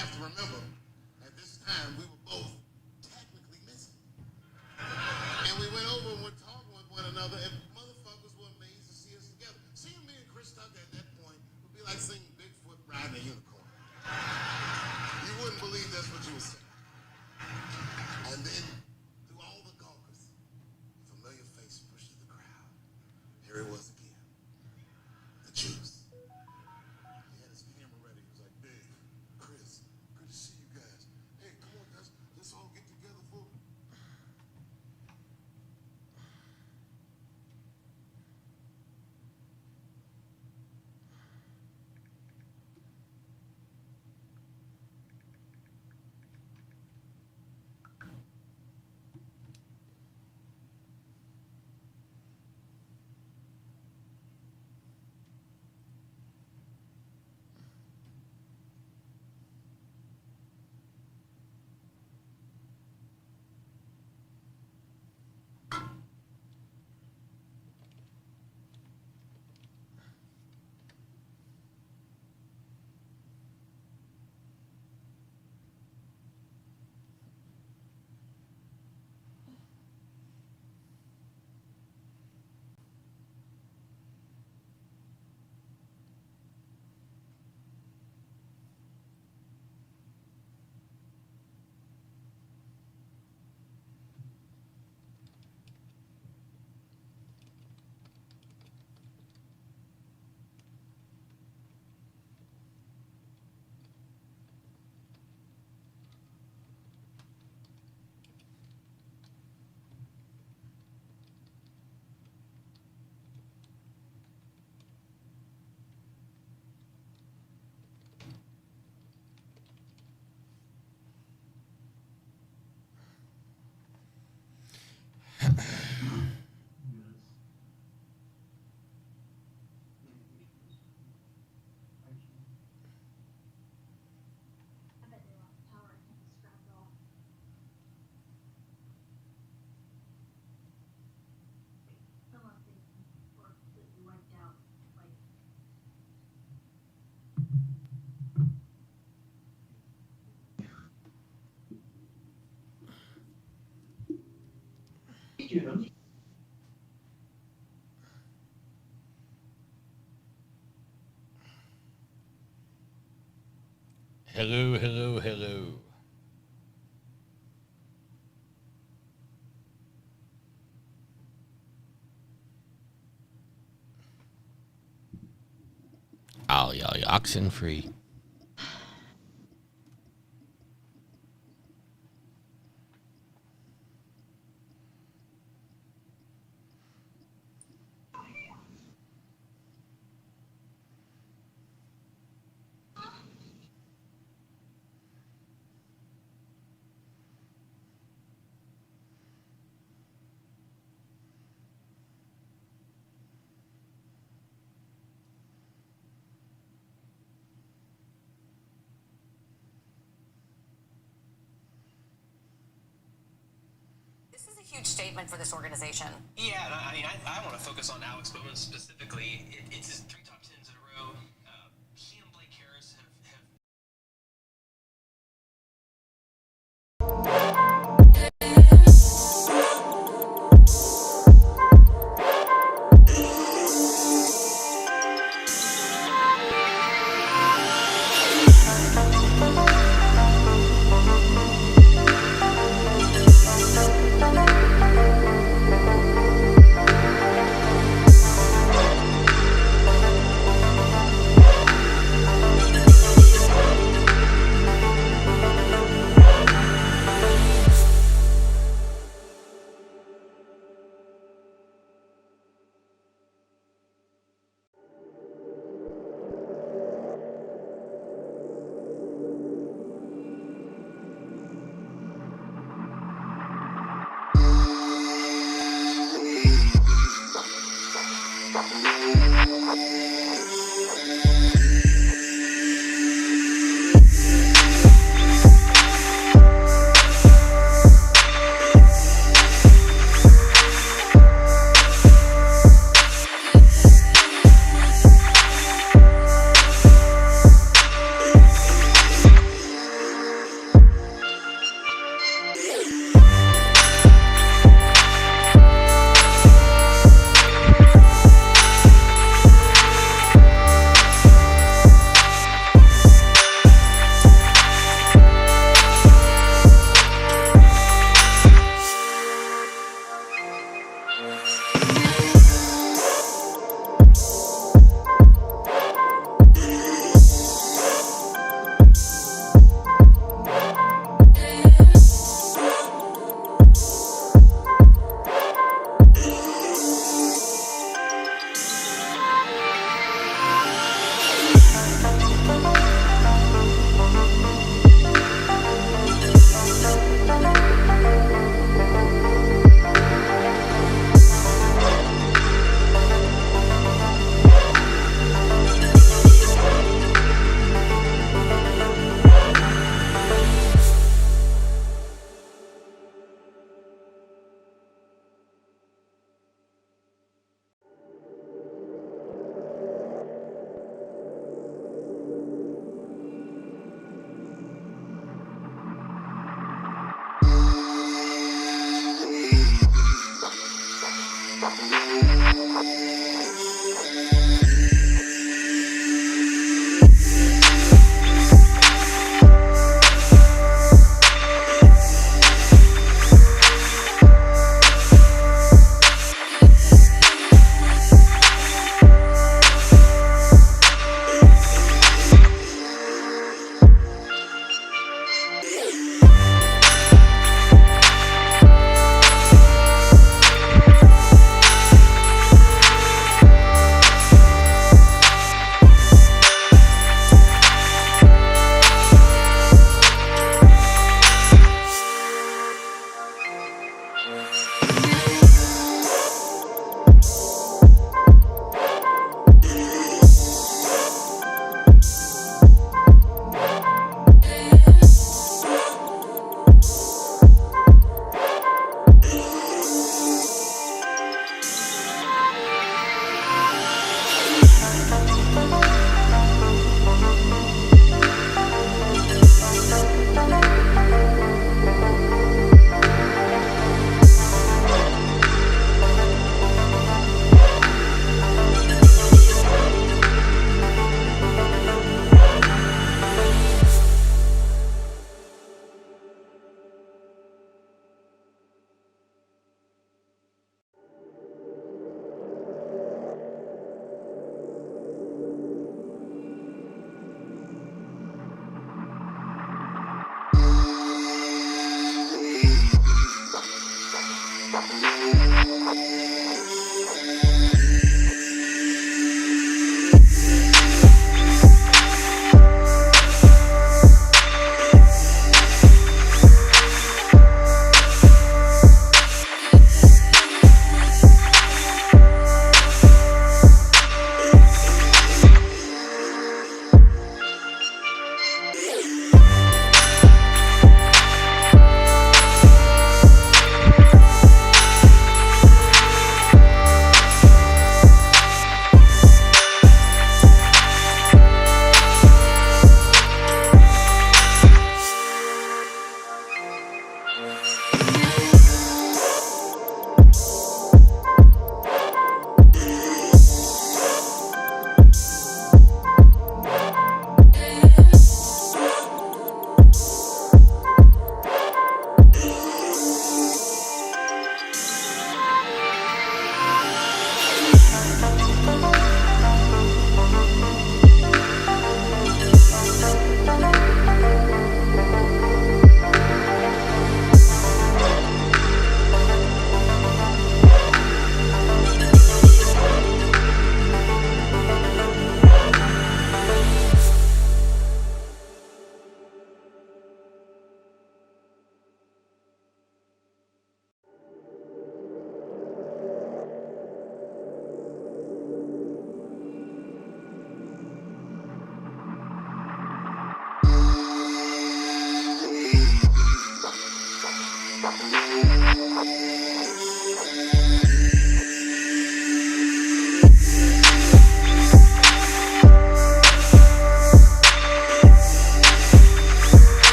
have to remember, at this time, we were both technically missing. And we went over and were talking with one another, and motherfuckers were amazed to see us together. Seeing me and Chris Tucker at that point would be like seeing Bigfoot riding a unicorn. You wouldn't believe that's what you were saying. And then, through all the gawkers, a familiar face pushes the crowd. Here it was again. The juice. He had his camera ready. He was like, Dave, Chris, good to see you guys. Hey, come on, guys. Let's all get together for... Hello, hello, hello. Oh, yeah, oxen free. Huge statement for this organization. Yeah, I mean, I want to focus on Alex Bowman specifically. It's his 3 top 10s in a row. He and Blake Harris have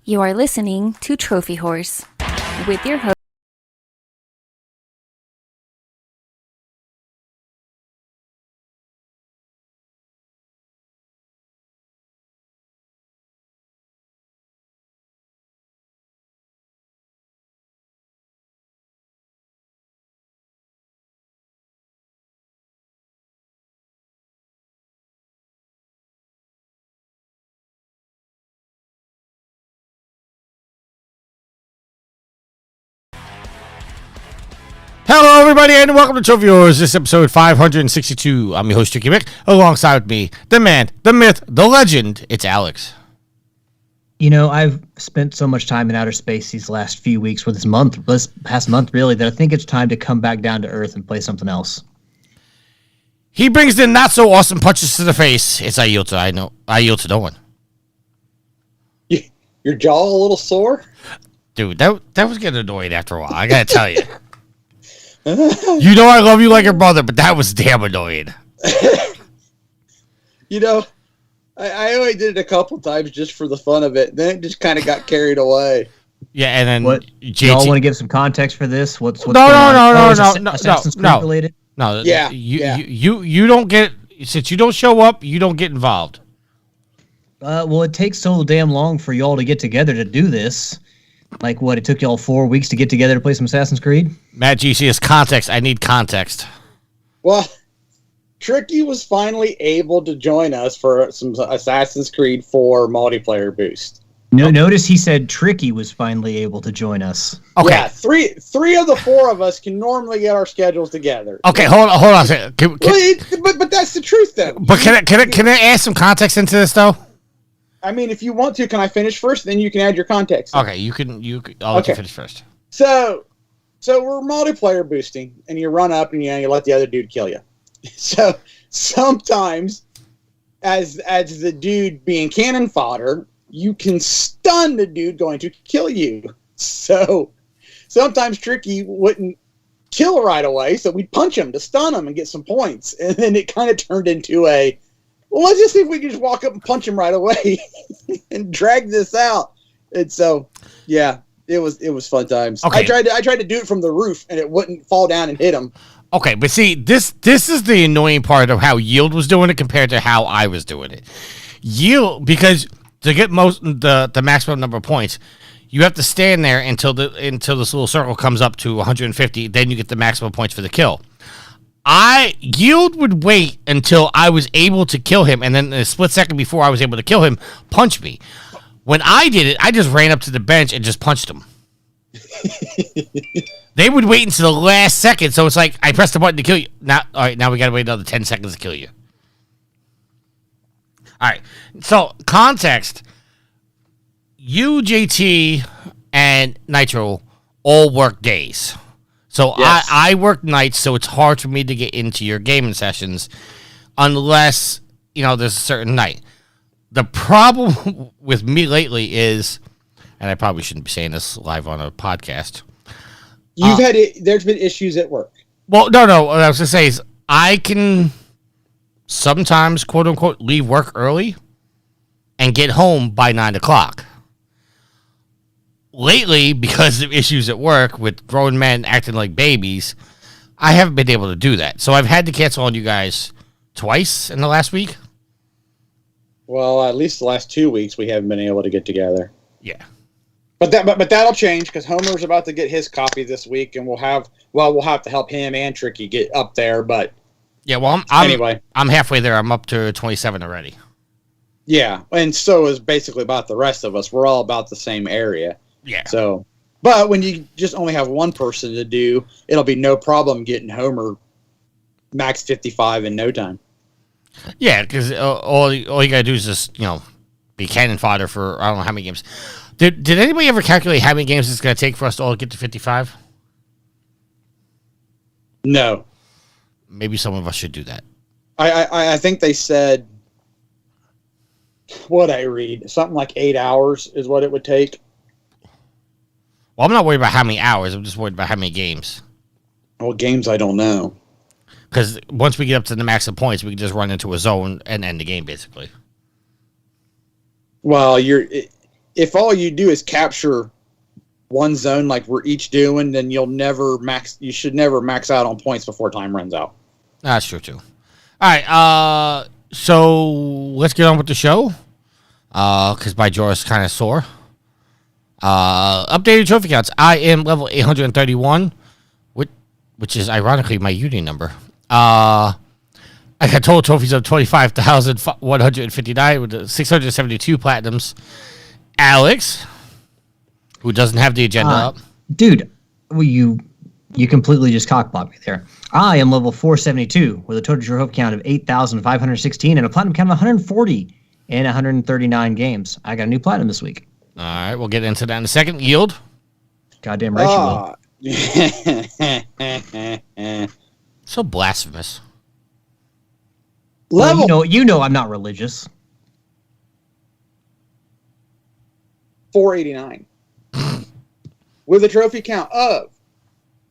You are listening to Trophy Horse with your host. Hello, everybody, and welcome to Trophy Wars. This is episode 562. I'm your host, Tricky Rick. Alongside with me, the man, the myth, the legend. It's Alex. You know, I've spent so much time in outer space these last few weeks, this past month, really, that I think it's time to come back down to Earth and play something else. He brings the not so awesome punches to the face. It's I yield to no one. Your jaw a little sore? Dude, that was getting annoying after a while. I gotta tell you. You know I love you like your brother, but that was damn annoying. You know, I only did it a couple times just for the fun of it. Then it just kind of got carried away. Yeah, and then what? Y'all want to give some context for this? What's no, Assassin's Creed related? No, yeah, you don't get, since you don't show up, you don't get involved. Well, it takes so damn long for y'all to get together to do this. Like what? It took y'all 4 weeks to get together to play some Assassin's Creed? Matt GC is context. I need context. Well, Tricky was finally able to join us for some Assassin's Creed 4 multiplayer boost. No, notice he said Tricky was finally able to join us. Okay. Yeah, three of the four of us can normally get our schedules together. Okay, hold on a second. But that's the truth, though. But can I add some context into this, though? I mean, if you want to, can I finish first? Then you can add your context. Okay, you can. I'll let you finish first. So we're multiplayer boosting, and you run up and you let the other dude kill you. So sometimes, as the dude being cannon fodder, you can stun the dude going to kill you. So sometimes Tricky wouldn't kill right away, so we'd punch him to stun him and get some points, and then it kind of turned into well, let's just see if we can just walk up and punch him right away and drag this out. And so, yeah, it was fun times. Okay. I tried to do it from the roof, and it wouldn't fall down and hit him. Okay, but see, this is the annoying part of how Yield was doing it compared to how I was doing it. Yield, because to get the maximum number of points, you have to stand there until this little circle comes up to 150. Then you get the maximum points for the kill. Yield would wait until I was able to kill him, and then a split second before I was able to kill him, punch me. When I did it, I just ran up to the bench and just punched him. They would wait until the last second, so it's like I pressed the button to kill you. All right, now we gotta wait another 10 seconds to kill you. All right, so context. You, JT, and Nitro all work days. So yes. I work nights, so it's hard for me to get into your gaming sessions unless there's a certain night. The problem with me lately is, and I probably shouldn't be saying this live on a podcast. There's been issues at work. Well, no. What I was going to say is I can sometimes, quote unquote, leave work early and get home by 9 o'clock. Lately, because of issues at work with grown men acting like babies, I haven't been able to do that. So I've had to cancel on you guys twice in the last week. Well, at least the last 2 weeks we haven't been able to get together. Yeah. But that'll change because Homer's about to get his copy this week, and we'll have to help him and Tricky get up there. But yeah, well, anyway, I'm halfway there. I'm up to 27 already. Yeah, and so is basically about the rest of us. We're all about the same area. Yeah. So, but when you just only have one person to do, it'll be no problem getting Homer max 55 in no time. Yeah, because all you gotta do is just be cannon fodder for I don't know how many games. Did anybody ever calculate how many games it's gonna take for us to all get to 55? No. Maybe some of us should do that. I think they said what I read something like 8 hours is what it would take. Well, I'm not worried about how many hours. I'm just worried about how many games. Well, games I don't know. Because once we get up to the max of points, we can just run into a zone and end the game, basically. Well, if all you do is capture one zone like we're each doing, then you should never max out on points before time runs out. That's true, too. All right, so let's get on with the show. Because my jaw is kind of sore. Updated trophy counts. I am level 831, which is ironically my uni number. I got total trophies of 25,159 with 672 platinums. Alex, who doesn't have the agenda up. Dude, you completely just cockblocked me there. I am level 472 with a total trophy count of 8,516 and a platinum count of 140 in 139 games. I got a new platinum this week. All right, we'll get into that in a second. Yield. Goddamn right you will. So blasphemous. Level. Well, you know I'm not religious. 489 with a trophy count of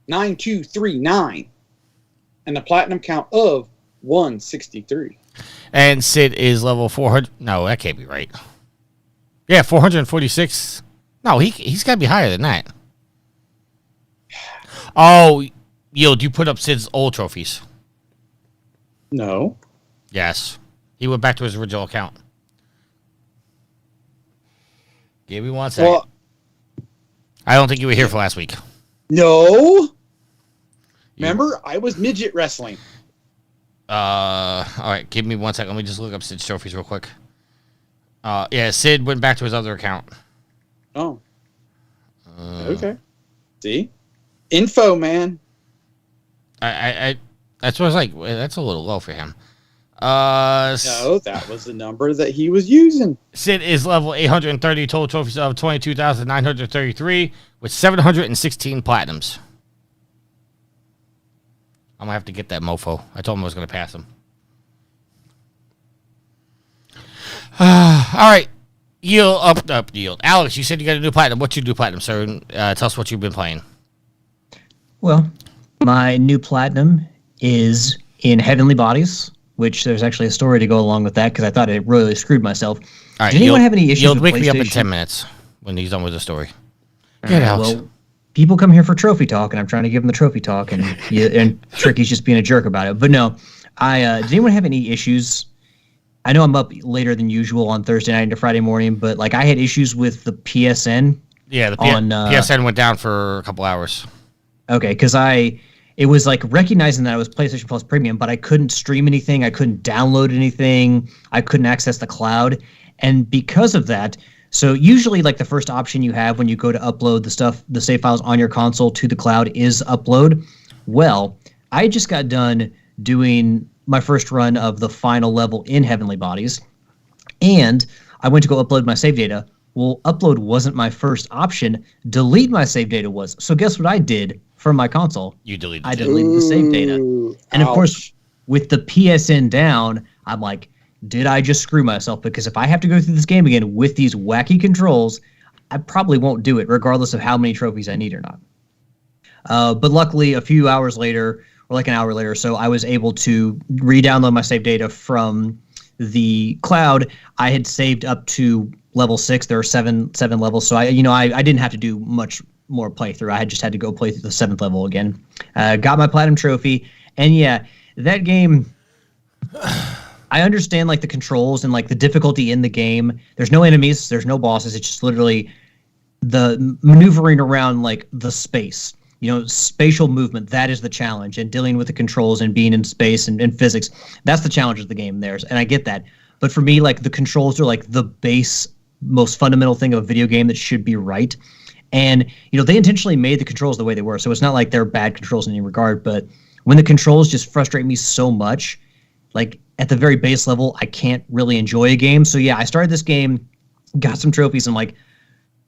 9239 and a platinum count of 163. And Sid is level 400. No, that can't be right. Yeah, 446. No, he's got to be higher than that. Oh, Yield, you put up Sid's old trophies. No. Yes. He went back to his original account. Give me 1 second. Well, I don't think you were here for last week. No. Remember, I was midget wrestling. All right, give me 1 second. Let me just look up Sid's trophies real quick. Yeah, Sid went back to his other account. Oh. Okay. See? Info, man. I that's what I was like. That's a little low for him. No, that was the number that he was using. Sid is level 830, total trophies of 22,933 with 716 platinums. I'm gonna have to get that mofo. I told him I was gonna pass him. All right, yield up, yield. Alex, you said you got a new platinum. What's your new platinum, sir? Tell us what you've been playing. Well, my new platinum is in Heavenly Bodies, which there's actually a story to go along with that because I thought it really screwed myself. All right, did anyone have any issues Yield, with wake me up in 10 minutes when he's done with the story. Get out. Well, people come here for trophy talk, and I'm trying to give them the trophy talk, and Tricky's just being a jerk about it. But no, did anyone have any issues? I know I'm up later than usual on Thursday night into Friday morning, but like I had issues with the PSN. Yeah, the PSN went down for a couple hours. Okay, because it was like recognizing that I was PlayStation Plus Premium, but I couldn't stream anything, I couldn't download anything, I couldn't access the cloud, and because of that, so usually like the first option you have when you go to upload the save files on your console to the cloud is upload. Well, I just got done doing my first run of the final level in Heavenly Bodies, and I went to go upload my save data. Well, upload wasn't my first option. Delete my save data was. So guess what I did from my console? You deleted it. I deleted the save data. And of course, with the PSN down, I'm like, did I just screw myself? Because if I have to go through this game again with these wacky controls, I probably won't do it, regardless of how many trophies I need or not. But luckily, a few hours later, or like an hour later or so, I was able to re-download my save data from the cloud. I had saved up to level 6. There are seven levels, so I didn't have to do much more playthrough. I just had to go play through the 7th level again. Got my platinum trophy, and yeah, that game. I understand like the controls and like the difficulty in the game. There's no enemies, there's no bosses. It's just literally the maneuvering around like the space. Spatial movement, that is the challenge, and dealing with the controls and being in space and physics. That's the challenge of the game there, and I get that. But for me, like the controls are like the base, most fundamental thing of a video game that should be right. And, they intentionally made the controls the way they were. So it's not like they're bad controls in any regard, but when the controls just frustrate me so much, like at the very base level, I can't really enjoy a game. So yeah, I started this game, got some trophies, and like,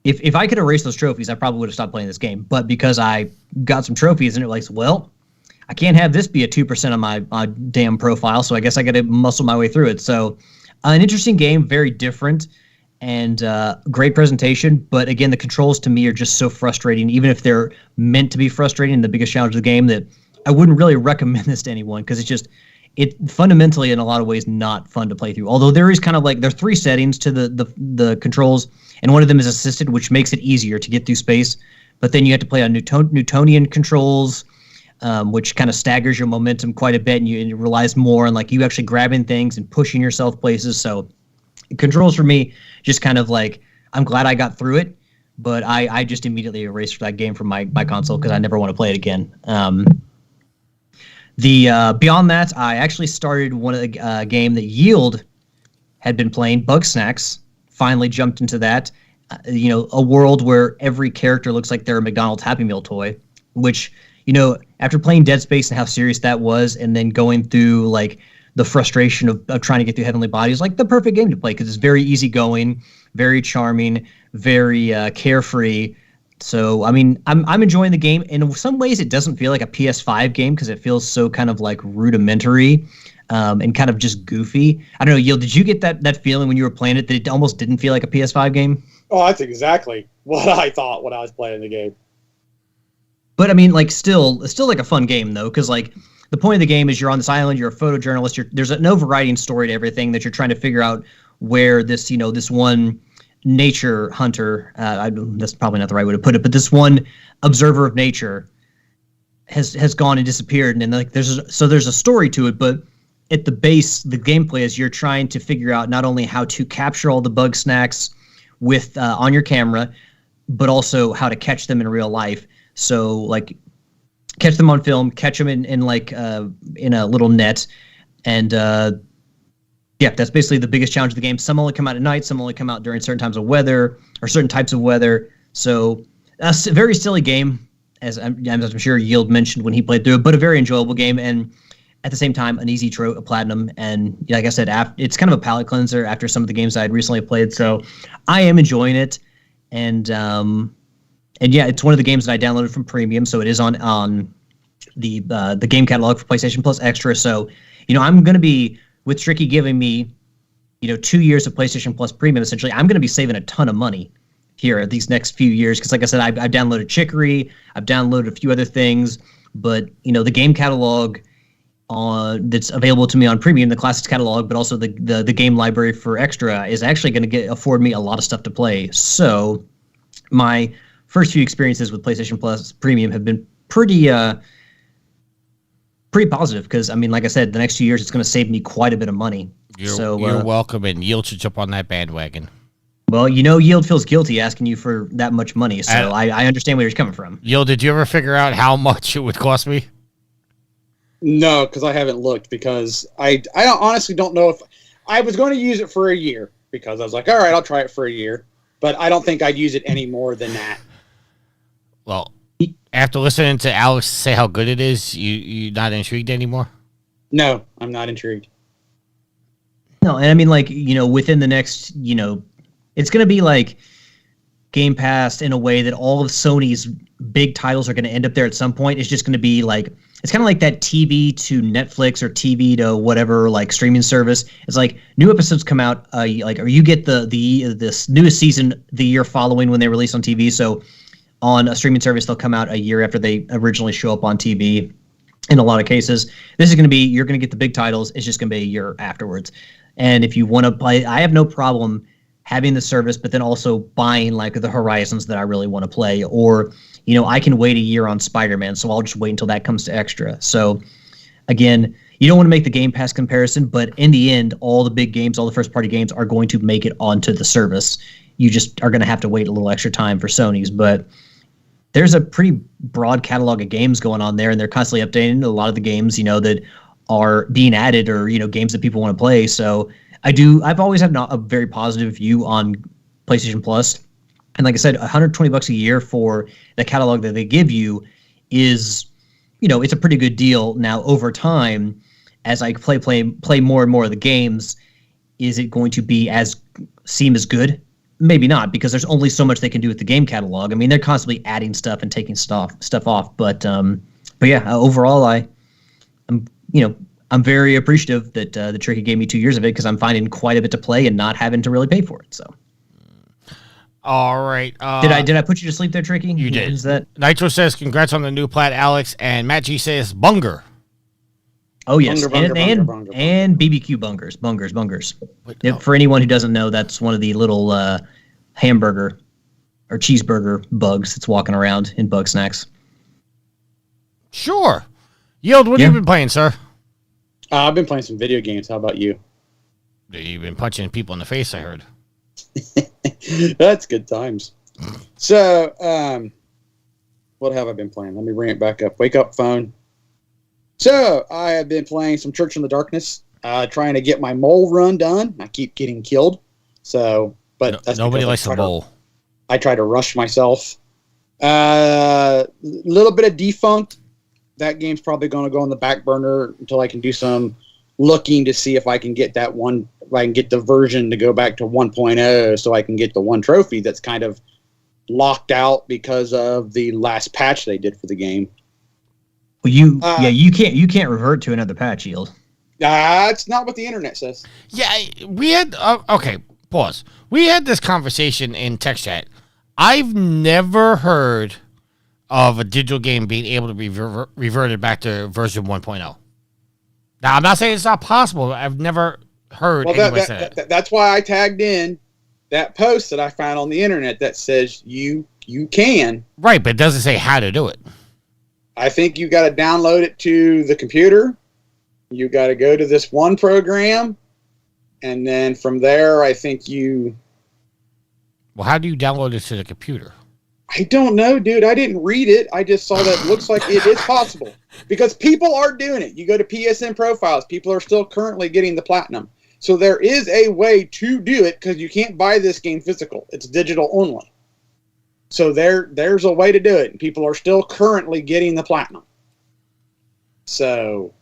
if I could erase those trophies, I probably would have stopped playing this game. But because I got some trophies, and it was like, well, I can't have this be a 2% on my damn profile, so I guess I got to muscle my way through it. So an interesting game, very different, and great presentation. But again, the controls to me are just so frustrating, even if they're meant to be frustrating, the biggest challenge of the game, that I wouldn't really recommend this to anyone, because it's fundamentally in a lot of ways not fun to play through. Although there is kind of like, there are 3 settings to the controls, and one of them is assisted, which makes it easier to get through space. But then you have to play on Newtonian controls, which kind of staggers your momentum quite a bit, and it relies more on like you actually grabbing things and pushing yourself places. So controls for me, just kind of like, I'm glad I got through it, but I just immediately erased that game from my console because I never want to play it again. Beyond that, I actually started one of the game that Yield had been playing, Bugsnax. Finally jumped into that. A world where every character looks like they're a McDonald's Happy Meal toy, which, after playing Dead Space and how serious that was, and then going through like the frustration of trying to get through Heavenly Bodies, like the perfect game to play, because it's very easygoing, very charming, very carefree. So, I mean, I'm enjoying the game. In some ways, it doesn't feel like a PS5 game because it feels so kind of like rudimentary and kind of just goofy. I don't know, Yield, did you get that feeling when you were playing it that it almost didn't feel like a PS5 game? Oh, that's exactly what I thought when I was playing the game. But I mean, like, it's still like a fun game though, because like the point of the game is you're on this island, you're a photojournalist, there's an overriding story to everything that you're trying to figure out where this one nature hunter, that's probably not the right way to put it, but this one observer of nature has gone and disappeared, and like there's a story to it, but at the base, the gameplay is you're trying to figure out not only how to capture all the Bugsnax with on your camera, but also how to catch them in real life. So like catch them on film, catch them in a little net, and yeah, that's basically the biggest challenge of the game. Some only come out at night, some only come out during certain times of weather or certain types of weather. So a very silly game, as I'm sure Yield mentioned when he played through it, but a very enjoyable game, and at the same time, an easy platinum. And like I said, it's kind of a palate cleanser after some of the games I had recently played. So I am enjoying it, and yeah, it's one of the games that I downloaded from Premium, so it is on the game catalog for PlayStation Plus Extra. So I'm going to be, with Stricky giving me 2 years of PlayStation Plus Premium, essentially, I'm going to be saving a ton of money here these next few years, because like I said, I've downloaded Chicory, I've downloaded a few other things, but the game catalog that's available to me on Premium, the Classics catalog, but also the game library for Extra, is actually going to afford me a lot of stuff to play. So my first few experiences with PlayStation Plus Premium have been pretty positive, because I mean, like I said, the next few years it's going to save me quite a bit of money. You're welcome, and Yield should jump on that bandwagon. Well, Yield feels guilty asking you for that much money, so I understand where he's coming from. Yield, did you ever figure out how much it would cost me? No, because I haven't looked, because I honestly don't know if I was going to use it for a year, because I was like, all right, I'll try it for a year, but I don't think I'd use it any more than that. Well, after listening to Alex say how good it is, you not intrigued anymore? No, I'm not intrigued. No, and I mean, like, within the next, it's going to be like Game Pass in a way that all of Sony's big titles are going to end up there at some point. It's just going to be like, it's kind of like that TV to Netflix or TV to whatever, like streaming service. It's like new episodes come out, or you get this newest season the year following when they release on TV. So on a streaming service, they'll come out a year after they originally show up on TV. In a lot of cases, this is going to be, you're going to get the big titles. It's just going to be a year afterwards. And if you want to play, I have no problem having the service, but then also buying like the Horizons that I really want to play, or, I can wait a year on Spider-Man, so I'll just wait until that comes to extra. So again, you don't want to make the Game Pass comparison, but in the end, all the big games, all the first party games are going to make it onto the service. You just are going to have to wait a little extra time for Sony's, but there's a pretty broad catalog of games going on there, and they're constantly updating a lot of the games, that are being added, or, games that people want to play. So I've always had a very positive view on PlayStation Plus. And like I said, $120 a year for the catalog that they give you is, it's a pretty good deal. Now, over time, as I play more and more of the games, is it going to seem as good? Maybe not, because there's only so much they can do with the game catalog. I mean, they're constantly adding stuff and taking stuff off. But yeah, overall, I'm very appreciative that the Tricky gave me 2 years of it, because I'm finding quite a bit to play and not having to really pay for it. So, all right. Did I put you to sleep there, Tricky? You did. Is that Nitro says congrats on the new plat, Alex, and Matt G says bunger. Oh yes, Bunger. and BBQ bungers. Wait, For anyone who doesn't know, that's one of the little hamburger or cheeseburger bugs that's walking around in Bugsnax. Sure. Yield, what have you been playing, sir? I've been playing some video games. How about you? You've been punching people in the face, I heard. That's good times. So, what have I been playing? Let me bring it back up. Wake up, phone. So, I have been playing some Church in the Darkness, trying to get my mole run done. I keep getting killed. So, but that's nobody likes the mole. I try to rush myself. Little bit of Defunct. That game's probably going to go on the back burner until I can do some looking to see if I can get if I can get the version to go back to 1.0, so I can get the one trophy that's kind of locked out because of the last patch they did for the game. Well, you can't revert to another patch, Yield. That's not what the internet says. Yeah, we had okay. Pause. We had this conversation in text chat. I've never heard of a digital game being able to be reverted back to version 1.0. Now, I'm not saying it's not possible. I've never heard anyone say that. That's why I tagged in that post that I found on the internet that says you can. Right, but it doesn't say how to do it. I think you got to download it to the computer. You got to go to this one program, and then from there, I think you. Well, how do you download it to the computer? I don't know, dude. I didn't read it. I just saw that it looks like it is possible because people are doing it. You go to PSN profiles. People are still currently getting the platinum. So there is a way to do it because you can't buy this game physical. It's digital only. So there's a way to do it. And people are still currently getting the platinum. So,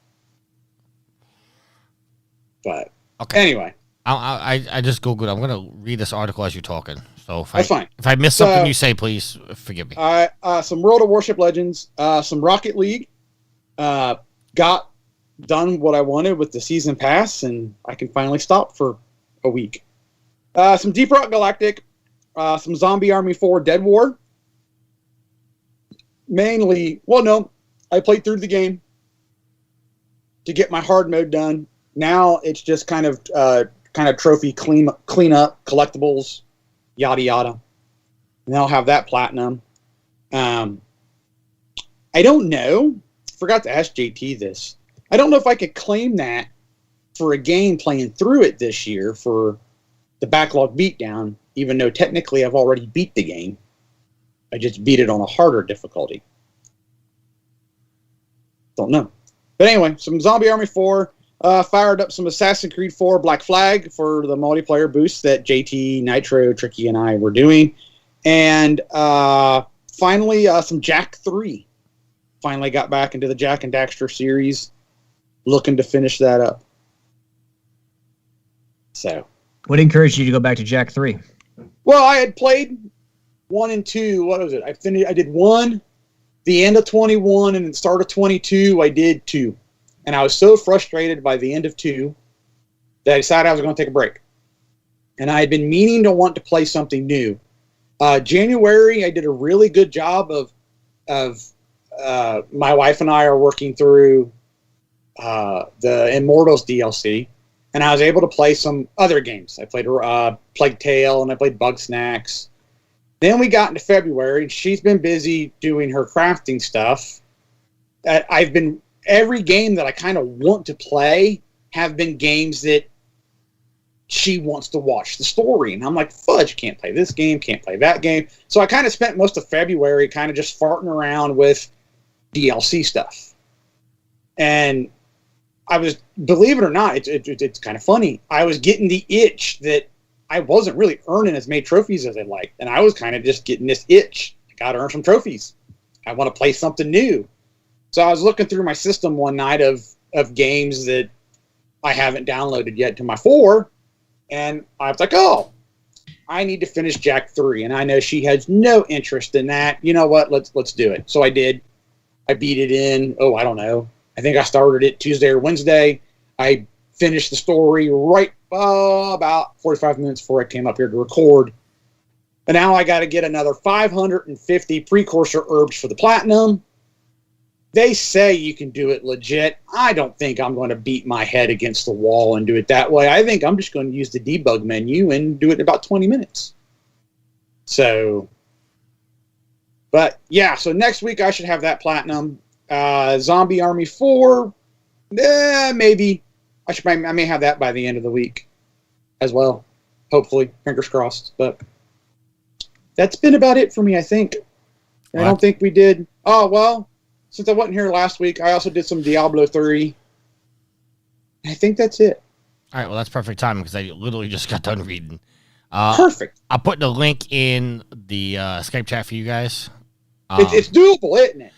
but anyway. I just Googled. I'm going to read this article as you're talking. So That's fine. If I miss something you say, please forgive me. Some World of Warship Legends, some Rocket League. Got done what I wanted with the season pass, and I can finally stop for a week. Some Deep Rock Galactic, some Zombie Army 4 Dead War. Mainly, I played through the game to get my hard mode done. Now it's just kind of trophy cleanup, collectibles, yada yada. And I'll have that platinum. I don't know. Forgot to ask JT this. I don't know if I could claim that for a game playing through it this year for the backlog beatdown, even though technically I've already beat the game. I just beat it on a harder difficulty. Don't know. But anyway, some Zombie Army 4. Fired up some Assassin's Creed 4 Black Flag for the multiplayer boost that JT, Nitro, Tricky, and I were doing. And finally, some Jak 3. Finally got back into the Jak and Daxter series. Looking to finish that up. So, what encouraged you to go back to Jak 3? Well, I had played 1 and 2. What was it? I did 1, the end of 21, and the start of 22. I did 2, and I was so frustrated by the end of 2 that I decided I was going to take a break. And I had been meaning to want to play something new. January, I did a really good job of my wife and I are working through the Immortals DLC, and I was able to play some other games. I played Plague Tale, and I played Bugsnax. Then we got into February, and she's been busy doing her crafting stuff. Every game that I kind of want to play have been games that she wants to watch the story. And I'm like, fudge, can't play this game, can't play that game. So I kind of spent most of February kind of just farting around with DLC stuff. And I was, believe it or not, it's kind of funny. I was getting the itch that I wasn't really earning as many trophies as I liked. And I was kind of just getting this itch. I got to earn some trophies. I want to play something new. So I was looking through my system one night of games that I haven't downloaded yet to my 4. And I was like, oh, I need to finish Jack 3. And I know she has no interest in that. You know what? Let's do it. So I did. I beat it in, I don't know. I think I started it Tuesday or Wednesday. I finished the story right about 45 minutes before I came up here to record. And now I got to get another 550 precursor herbs for the platinum. They say you can do it legit. I don't think I'm going to beat my head against the wall and do it that way. I think I'm just going to use the debug menu and do it in about 20 minutes. So, but yeah, so next week I should have that platinum. Zombie Army 4, maybe. I may have that by the end of the week as well. Hopefully, fingers crossed. But that's been about it for me, I think. I don't think we did. Oh, well. Since I wasn't here last week, I also did some Diablo 3. I think that's it. All right, well, that's perfect timing because I literally just got done reading. Perfect. I'll put the link in the Skype chat for you guys. It's doable, isn't it?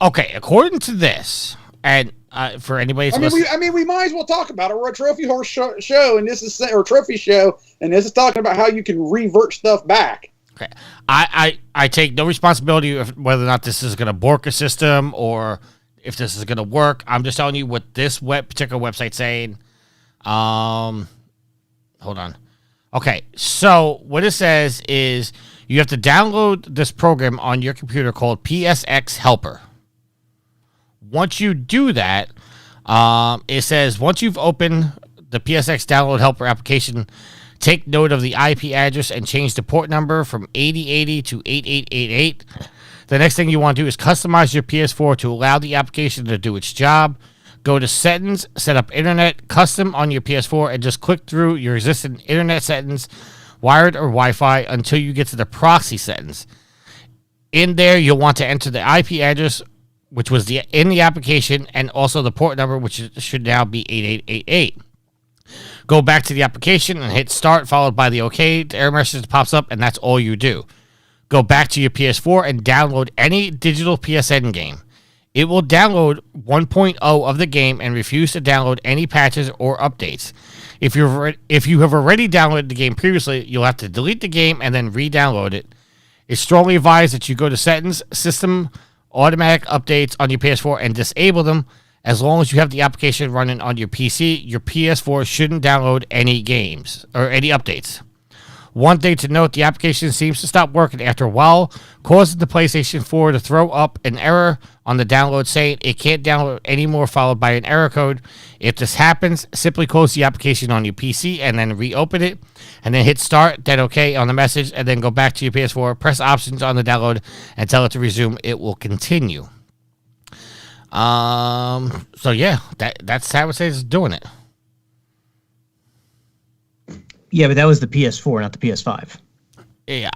Okay, according to this, and for anybody, we might as well talk about it. We're a Trophy Horse show, and this is or Trophy show, and this is talking about how you can revert stuff back. Okay, I take no responsibility of whether or not this is going to bork a system or if this is going to work. I'm just telling you what this particular website's saying. Hold on. Okay, so what it says is you have to download this program on your computer called PSX Helper. Once you do that, it says once you've opened the PSX Download Helper application, take note of the IP address and change the port number from 8080 to 8888. The next thing you want to do is customize your PS4 to allow the application to do its job. Go to settings, set up internet custom on your PS4, and just click through your existing internet settings, wired or Wi-Fi, until you get to the proxy settings. In there, you'll want to enter the IP address, which was in the application, and also the port number, which should now be 8888. Go back to the application and hit start, followed by the OK. The error message pops up, and that's all you do. Go back to your PS4 and download any digital PSN game. It will download 1.0 of the game and refuse to download any patches or updates. If you have already downloaded the game previously, you'll have to delete the game and then re-download it. It's strongly advised that you go to Settings, System, Automatic Updates on your PS4 and disable them. As long as you have the application running on your PC, your PS4 shouldn't download any games or any updates. One thing to note, the application seems to stop working after a while, causing the PlayStation 4 to throw up an error on the download saying it can't download anymore, followed by an error code. If this happens, simply close the application on your PC and then reopen it, and then hit start, then OK on the message, and then go back to your PS4, press options on the download, and tell it to resume. It will continue. So yeah, that's how it says it's doing it. Yeah, but that was the PS4, not the PS5. Yeah,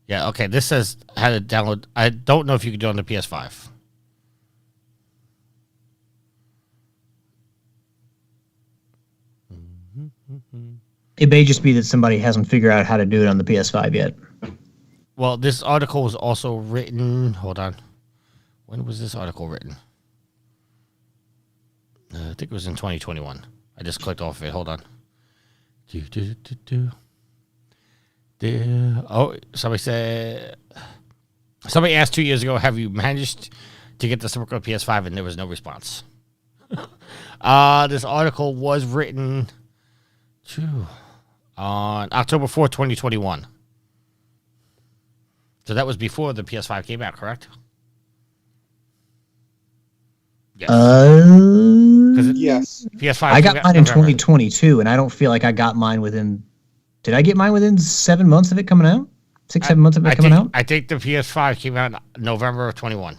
yeah, okay, this says how to download. I don't know if you can do it on the PS5. It may just be that somebody hasn't figured out how to do it on the PS5 yet. Well, this article was also written... Hold on. When was this article written? I think it was in 2021. I just clicked off of it. Hold on. Oh, somebody asked 2 years ago, have you managed to get the work on PS5? And there was no response. This article was written on October 4th, 2021. So that was before the PS5 came out, correct? Yes. Yes. PS5. I got mine in 2022, and I don't feel like I got mine within. Did I get mine within 7 months of it coming out? 7 months of it coming out? I think the PS5 came out in November of 21.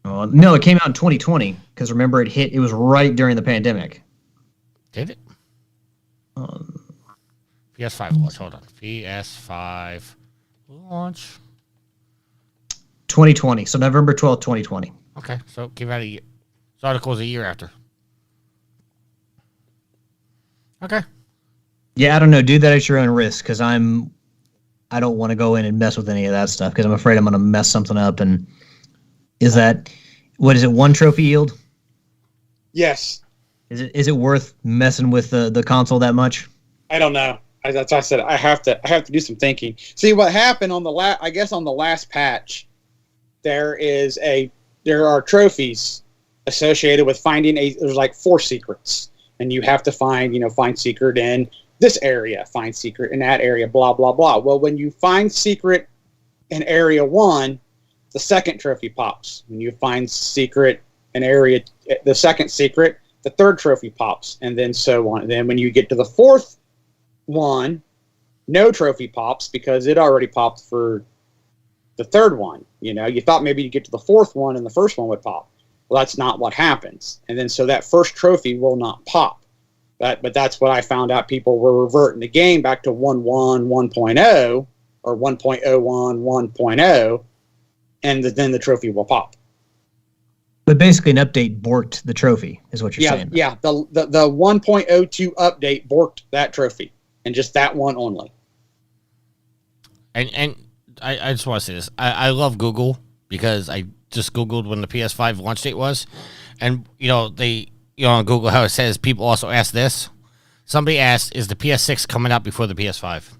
No, it came out in 2020 because remember it was right during the pandemic. Did it? PS5 launch. Hold on. PS5 launch. 2020. So November 12th, 2020. Okay, so it came out a year. This article is a year after. Okay. Yeah, I don't know. Do that at your own risk because I don't want to go in and mess with any of that stuff because I'm afraid I'm going to mess something up. And what is it? 1 trophy yield? Yes. Is it worth messing with the console that much? I don't know. That's why I said I have to do some thinking. See what happened on the last patch. There are trophies associated with finding there's like 4 secrets, and you have to find secret in this area, find secret in that area, blah blah blah. Well, when you find secret in area 1, the second trophy pops. When you find secret in the second secret, the third trophy pops, and then so on. And then when you get to the 4th one, no trophy pops because it already popped for the 3rd one. You thought maybe you'd get to the 4th one and the first one would pop. Well, that's not what happens. And then so that first trophy will not pop. But that's what I found out. People were reverting the game back to 1.1 1.0 or 1.01 1.0, and then the trophy will pop. But basically, an update borked the trophy, is what you're saying. Yeah, the 1.02 update borked that trophy, and just that one only. And I just want to say this. I love Google because I just Googled when the PS5 launch date was. And, on Google how it says people also ask this. Somebody asked, is the PS6 coming out before the PS5?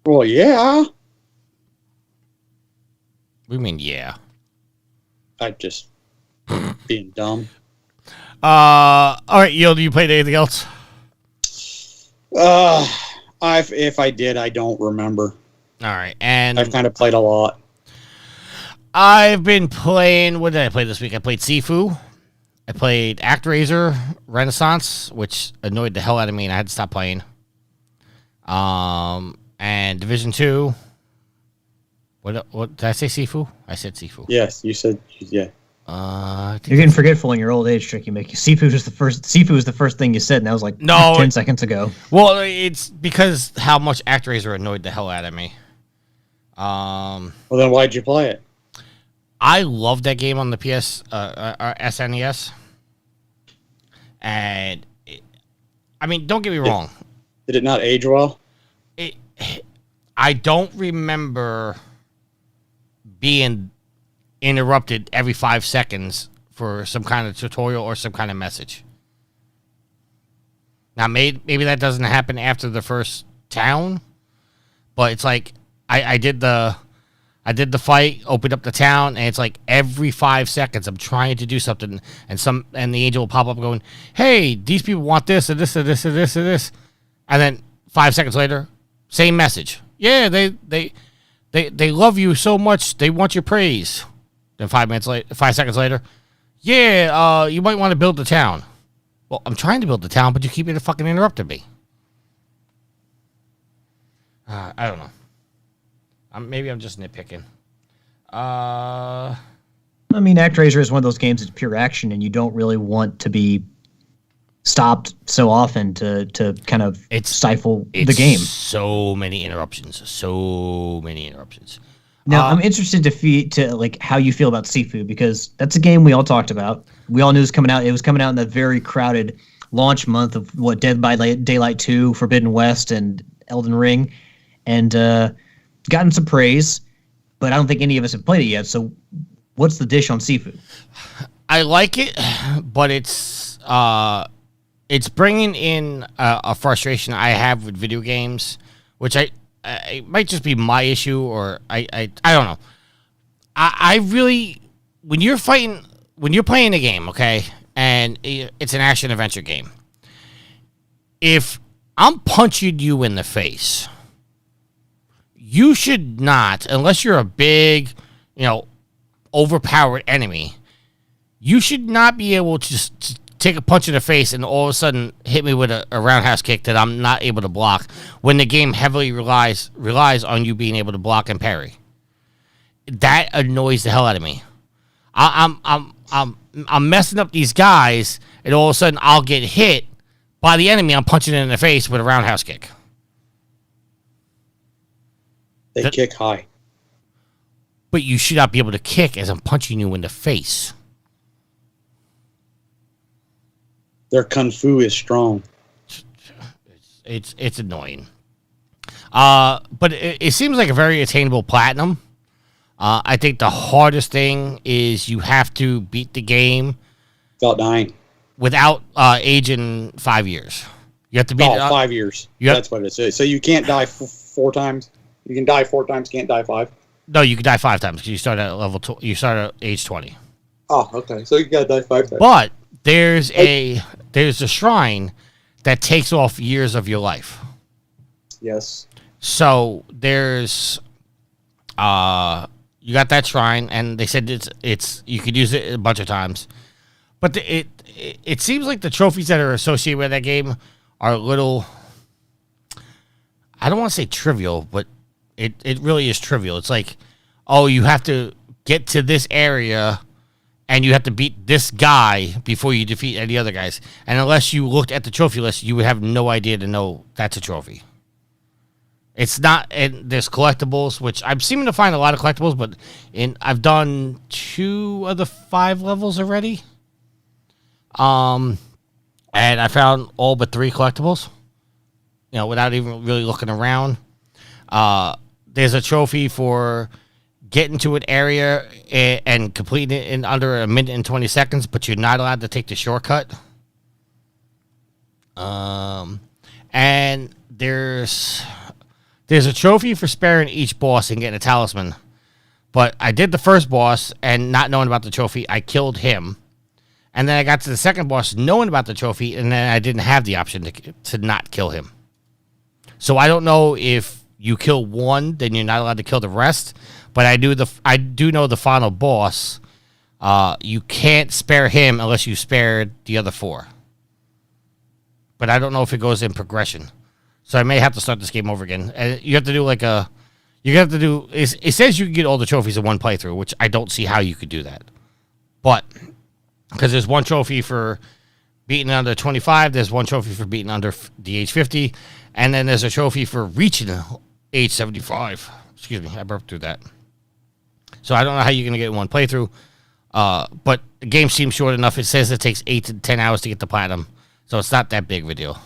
Well, yeah. What do you mean, yeah? I just being dumb. All right, Yo, do you play anything else? If I did, I don't remember. All right, and I've kind of played a lot. I've been playing. What did I play this week? I played Sifu. I played ActRaiser Renaissance, which annoyed the hell out of me, and I had to stop playing. And Division 2. What did I say? Sifu? I said Sifu. Yes, you said yeah. You're getting forgetful in your old age, Trick. You make Sifu was the first thing you said, and that was like 10 seconds ago. Well, it's because how much ActRaiser annoyed the hell out of me. Well, then why'd you play it? I love that game on the SNES. And, don't get me wrong. Did it not age well? I don't remember being interrupted every 5 seconds for some kind of tutorial or some kind of message. Now, maybe that doesn't happen after the first town, but it's like I did the fight, opened up the town, and it's like every 5 seconds I'm trying to do something, and the angel will pop up going, "Hey, these people want this and this and this and this and this," and then 5 seconds later, same message. Yeah, they love you so much, they want your praise. Then 5 seconds later, yeah, you might want to build the town. Well, I'm trying to build the town, but you keep fucking interrupting me. I don't know. Maybe I'm just nitpicking. ActRaiser is one of those games that's pure action, and you don't really want to be stopped so often to kind of stifle the game. So many interruptions. Now, I'm interested to like how you feel about Sifu, because that's a game we all talked about. We all knew it was coming out. It was coming out in that very crowded launch month of Dead by Daylight 2, Forbidden West, and Elden Ring, and gotten some praise, but I don't think any of us have played it yet. So, what's the dish on Sifu? I like it, but it's bringing in a frustration I have with video games, which it might just be my issue, or I don't know. I really, when you're playing a game, okay, and it's an action adventure game, if I'm punching you in the face, you should not, unless you're a big, overpowered enemy, you should not be able to just take a punch in the face and all of a sudden hit me with a roundhouse kick that I'm not able to block when the game heavily relies on you being able to block and parry. That annoys the hell out of me. I'm messing up these guys, and all of a sudden I'll get hit by the enemy I'm punching in the face with a roundhouse kick. They kick high. But you should not be able to kick as I'm punching you in the face. Their kung fu is strong. It's annoying. But it seems like a very attainable platinum. I think the hardest thing is you have to beat the game Without dying. Without aging 5 years. You have to beat 5 years. That's what it is. So you can't die 4 times. You can die 4 times, can't die 5. No, you can die 5 times because you start at you start at age 20. Oh, okay. So you gotta die 5 times. But there's a shrine that takes off years of your life. Yes. So there's you got that shrine, and they said it's you could use it a bunch of times. But it seems like the trophies that are associated with that game are a little, I don't want to say trivial, but it really is trivial. It's like, oh, you have to get to this area and you have to beat this guy before you defeat any other guys. And unless you looked at the trophy list, you would have no idea to know that's a trophy. It's not, and there's collectibles, which I'm seeming to find a lot of collectibles, but I've done 2 of the 5 levels already. And I found all but 3 collectibles, without even really looking around. There's a trophy for getting to an area and completing it in under 1 minute and 20 seconds, but you're not allowed to take the shortcut. And there's a trophy for sparing each boss and getting a talisman. But I did the first boss, and not knowing about the trophy, I killed him. And then I got to the second boss knowing about the trophy, and then I didn't have the option to not kill him. So I don't know if you kill one, then you're not allowed to kill the rest. But I do know the final boss. You can't spare him unless you spared the other 4. But I don't know if it goes in progression. So I may have to start this game over again. And you have to do it says you can get all the trophies in one playthrough, which I don't see how you could do that. But because there's one trophy for beating under 25, there's one trophy for beating under the age 50, and then there's a trophy for reaching age 75. Excuse me, I burped through that. So I don't know how you're going to get in one playthrough, but the game seems short enough. It says it takes 8 to 10 hours to get the platinum, so it's not that big of a deal.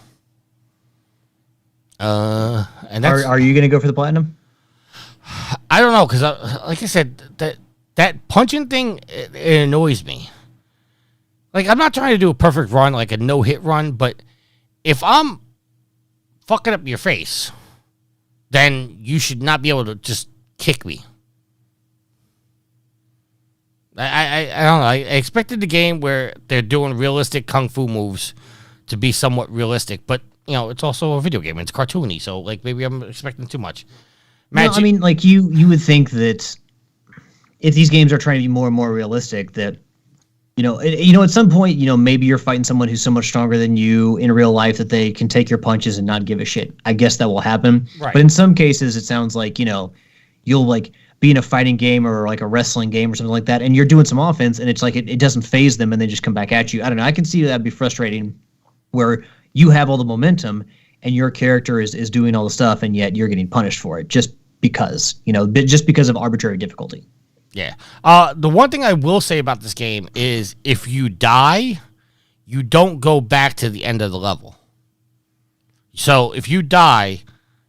And that's, are you going to go for the platinum? I don't know, because like I said, that punching thing, it annoys me. Like, I'm not trying to do a perfect run, like a no-hit run, but if I'm fucking up your face, then you should not be able to just kick me. I don't know. I expected the game where they're doing realistic kung fu moves to be somewhat realistic, but, it's also a video game. It's cartoony, so, like, maybe I'm expecting too much. No, I mean, like, you would think that if these games are trying to be more and more realistic, that at some point, maybe you're fighting someone who's so much stronger than you in real life that they can take your punches and not give a shit. I guess that will happen. Right. But in some cases, it sounds like, you'll like be in a fighting game or like a wrestling game or something like that, and you're doing some offense, and it's like it doesn't phase them, and they just come back at you. I don't know. I can see that'd be frustrating, where you have all the momentum and your character is doing all the stuff, and yet you're getting punished for it just because of arbitrary difficulty. Yeah. The one thing I will say about this game is if you die, you don't go back to the end of the level. So if you die,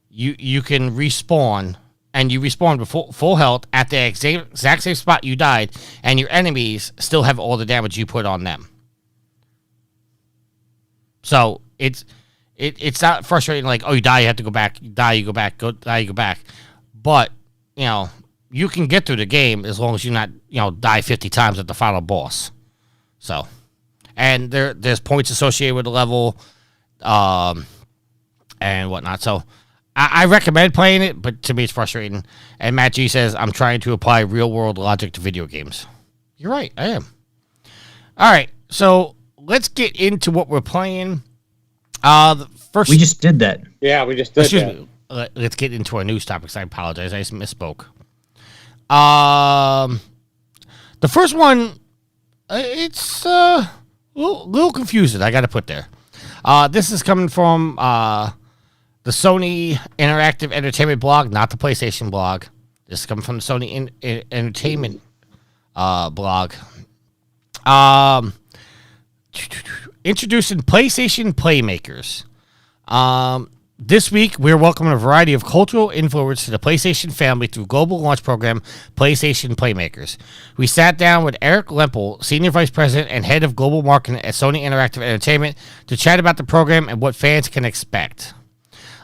you can respawn and you respawn with full health at the exact same spot you died, and your enemies still have all the damage you put on them. So it's not frustrating like, oh, you die, you have to go back, you die, you go back, you go back. But, you can get through the game as long as you not, die 50 times at the final boss. So, and there's points associated with the level, and whatnot. So, I recommend playing it, but to me it's frustrating. And Matt G says, I'm trying to apply real-world logic to video games. You're right, I am. All right, so let's get into what we're playing. We just did that. Yeah, we just did that. Let's get into our news topics. I apologize, I just misspoke. The first one, it's a little confusing, I got to put there. This is coming from the Sony Interactive Entertainment blog, not the PlayStation blog. This is coming from the Sony Entertainment blog. Introducing PlayStation Playmakers. This week, we're welcoming a variety of cultural influencers to the PlayStation family through global launch program PlayStation Playmakers. We sat down with Eric Lempel, Senior Vice President and Head of Global Marketing at Sony Interactive Entertainment, to chat about the program and what fans can expect.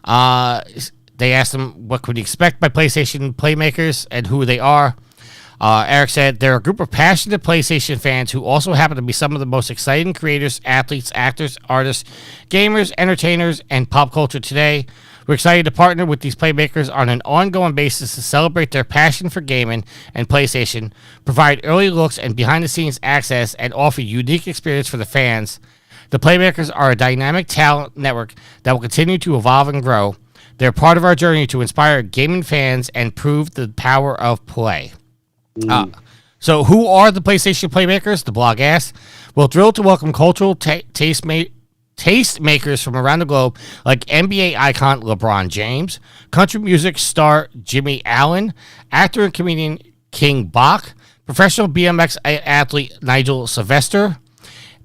They asked him what could he expect by PlayStation Playmakers and who they are. Eric said, they're a group of passionate PlayStation fans who also happen to be some of the most exciting creators, athletes, actors, artists, gamers, entertainers, and pop culture today. We're excited to partner with these playmakers on an ongoing basis to celebrate their passion for gaming and PlayStation, provide early looks and behind-the-scenes access, and offer unique experience for the fans. The Playmakers are a dynamic talent network that will continue to evolve and grow. They're part of our journey to inspire gaming fans and prove the power of play. So who are the PlayStation Playmakers? The blog asks. We're thrilled to welcome cultural taste makers from around the globe like NBA icon LeBron James, country music star Jimmy Allen, actor and comedian King Bach, professional BMX athlete Nigel Sylvester,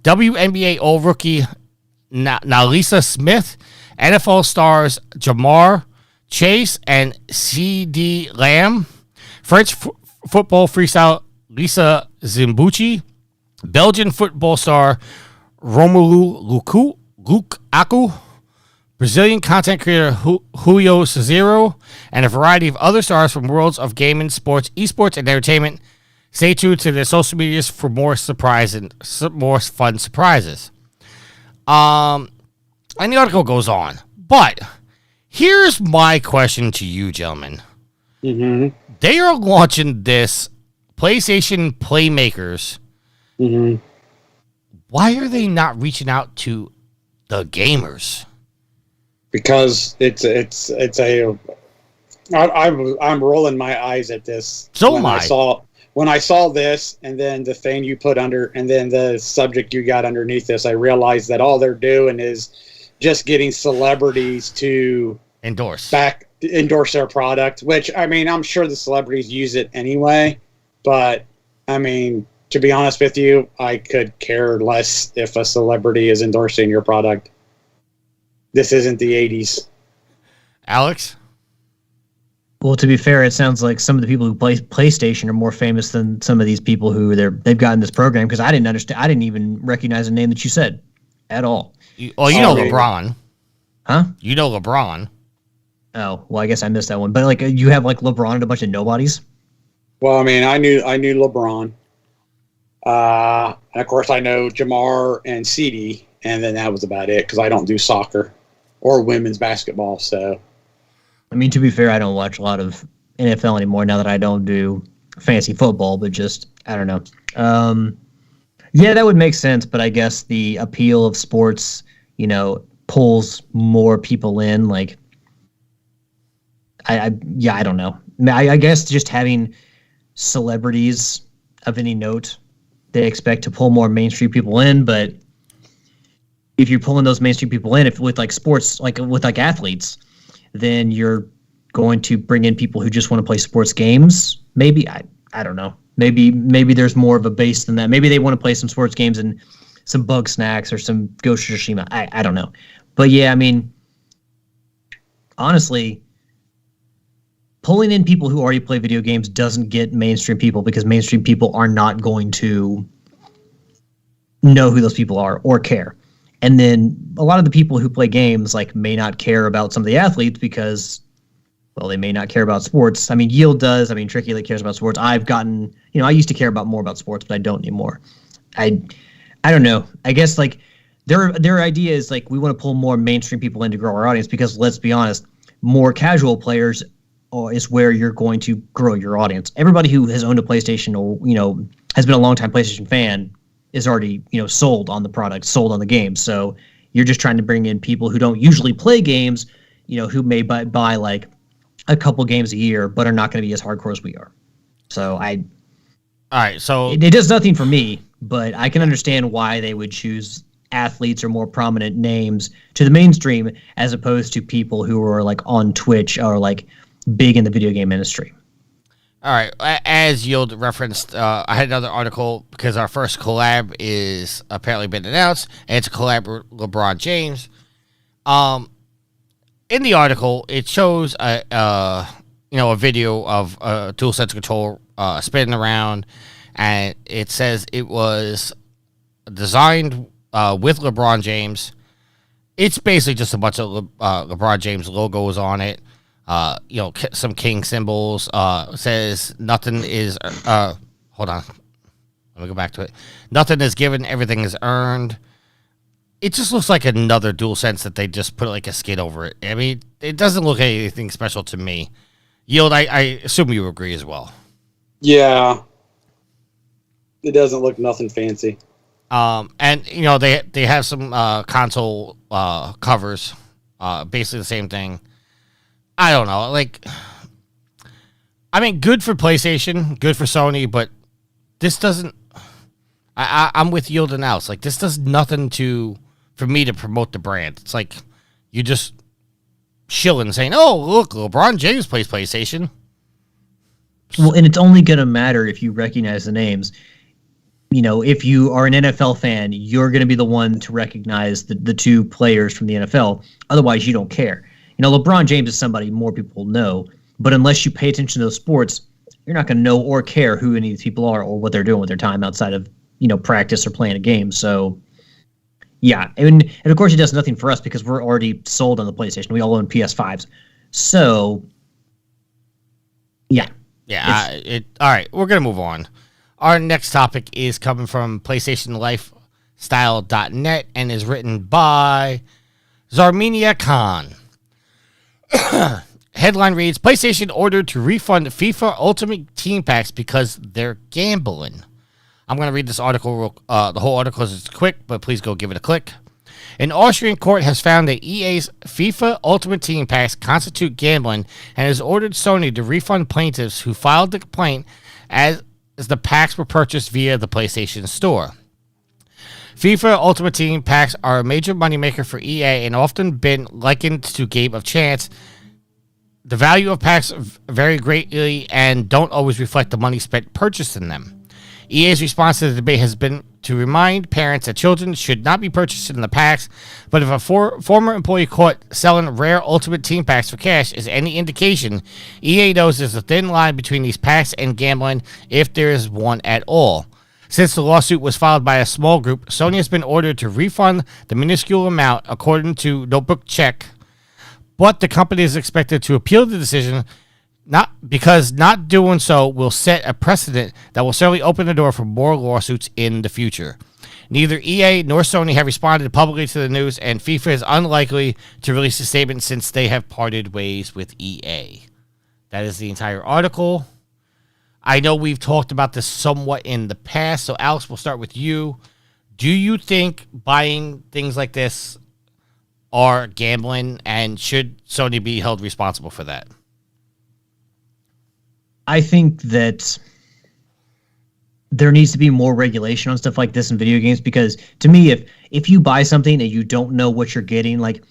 WNBA All-Rookie Nalisa Smith, NFL stars Jamar Chase and C.D. Lamb, French football freestyle Lisa Zimbucci, Belgian football star Romelu Lukaku, Brazilian content creator Julio Cesaro, and a variety of other stars from worlds of gaming, sports, esports, and entertainment. Stay tuned to their social medias for more more fun surprises. And the article goes on, but here's my question to you, gentlemen. Mm-hmm. They are launching this PlayStation Playmakers. Mm-hmm. Why are they not reaching out to the gamers? Because I'm rolling my eyes at this. So am I. When I saw this, and then the thing you put under, and then the subject you got underneath this, I realized that all they're doing is just getting celebrities to endorse their product, which, I mean, I'm sure the celebrities use it anyway, but, I mean, to be honest with you, I could care less if a celebrity is endorsing your product. This isn't the 80s. Alex? Well, to be fair, it sounds like some of the people who play PlayStation are more famous than some of these people who they've gotten this program, because I didn't understand. I didn't even recognize the name that you said at all. You know LeBron. Huh? You know LeBron. Oh, well, I guess I missed that one. But like, you have like LeBron and a bunch of nobodies. Well, I mean, I knew LeBron. And of course, I know Jamar and CD, and then that was about it, because I don't do soccer or women's basketball. So, I mean, to be fair, I don't watch a lot of NFL anymore now that I don't do fantasy football, but just, I don't know. Yeah, that would make sense, but I guess the appeal of sports, pulls more people in. Like, I don't know. I guess just having celebrities of any note, they expect to pull more mainstream people in, but if you're pulling those mainstream people in, if with like sports, like with like athletes, then you're going to bring in people who just want to play sports games. Maybe, I don't know. Maybe there's more of a base than that. Maybe they want to play some sports games and some Bugsnax or some Ghost of Tsushima. I don't know. But yeah, I mean, honestly, pulling in people who already play video games doesn't get mainstream people, because mainstream people are not going to know who those people are or care. And then a lot of the people who play games like may not care about some of the athletes because, well, they may not care about sports. I mean, Yield does. I mean, Tricky like cares about sports. I've gotten, I used to care about more about sports, but I don't anymore. I don't know. I guess like their idea is like we want to pull more mainstream people in to grow our audience, because let's be honest, more casual players is where you're going to grow your audience. Everybody who has owned a PlayStation or, has been a longtime PlayStation fan is already, sold on the product, sold on the game. So you're just trying to bring in people who don't usually play games, who may buy like a couple games a year, but are not going to be as hardcore as we are. So all right. So it does nothing for me, but I can understand why they would choose athletes or more prominent names to the mainstream as opposed to people who are like on Twitch or like big in the video game industry. All right. As Yield referenced, I had another article because our first collab is apparently been announced, and it's a collab with LeBron James. In the article, it shows a video of a DualSense controller spinning around, and it says it was designed with LeBron James. It's basically just a bunch of LeBron James logos on it. Some king symbols. Says nothing is. Hold on. Let me go back to it. Nothing is given. Everything is earned. It just looks like another DualSense that they just put like a skid over it. I mean, it doesn't look anything special to me. Yield, I assume you agree as well. Yeah. It doesn't look nothing fancy. And they have some console covers, basically the same thing. I don't know, good for PlayStation, good for Sony, but this doesn't. I'm with Yield and Alice. Like, this does nothing for me to promote the brand. It's like you just shilling saying, "Oh, look, LeBron James plays PlayStation." Well, and it's only going to matter if you recognize the names. If you are an NFL fan, you're going to be the one to recognize the two players from the NFL. Otherwise, you don't care. LeBron James is somebody more people know, but unless you pay attention to those sports, you're not going to know or care who any of these people are or what they're doing with their time outside of, practice or playing a game. So, yeah. And of course, it does nothing for us because we're already sold on the PlayStation. We all own PS5s. So, yeah. Yeah. All right. We're going to move on. Our next topic is coming from PlayStationLifestyle.net and is written by Zarmenia Khan. Headline reads, PlayStation ordered to refund FIFA Ultimate Team Packs because they're gambling. I'm going to read this article. The whole article is quick, but please go give it a click. An Austrian court has found that EA's FIFA Ultimate Team Packs constitute gambling and has ordered Sony to refund plaintiffs who filed the complaint as the packs were purchased via the PlayStation Store. FIFA Ultimate Team Packs are a major moneymaker for EA and often been likened to Game of Chance. The value of packs vary greatly and don't always reflect the money spent purchasing them. EA's response to the debate has been to remind parents that children should not be purchasing the packs, but if a former employee caught selling rare Ultimate Team Packs for cash is any indication, EA knows there's a thin line between these packs and gambling, if there is one at all. Since the lawsuit was filed by a small group, Sony has been ordered to refund the minuscule amount, according to Notebook Check, but the company is expected to appeal the decision, because not doing so will set a precedent that will certainly open the door for more lawsuits in the future. Neither EA nor Sony have responded publicly to the news, and FIFA is unlikely to release a statement since they have parted ways with EA. That is the entire article. I know we've talked about this somewhat in the past, so Alex, we'll start with you. Do you think buying things like this are gambling, and should Sony be held responsible for that? I think that there needs to be more regulation on stuff like this in video games, because to me, if you buy something and you don't know what you're getting, like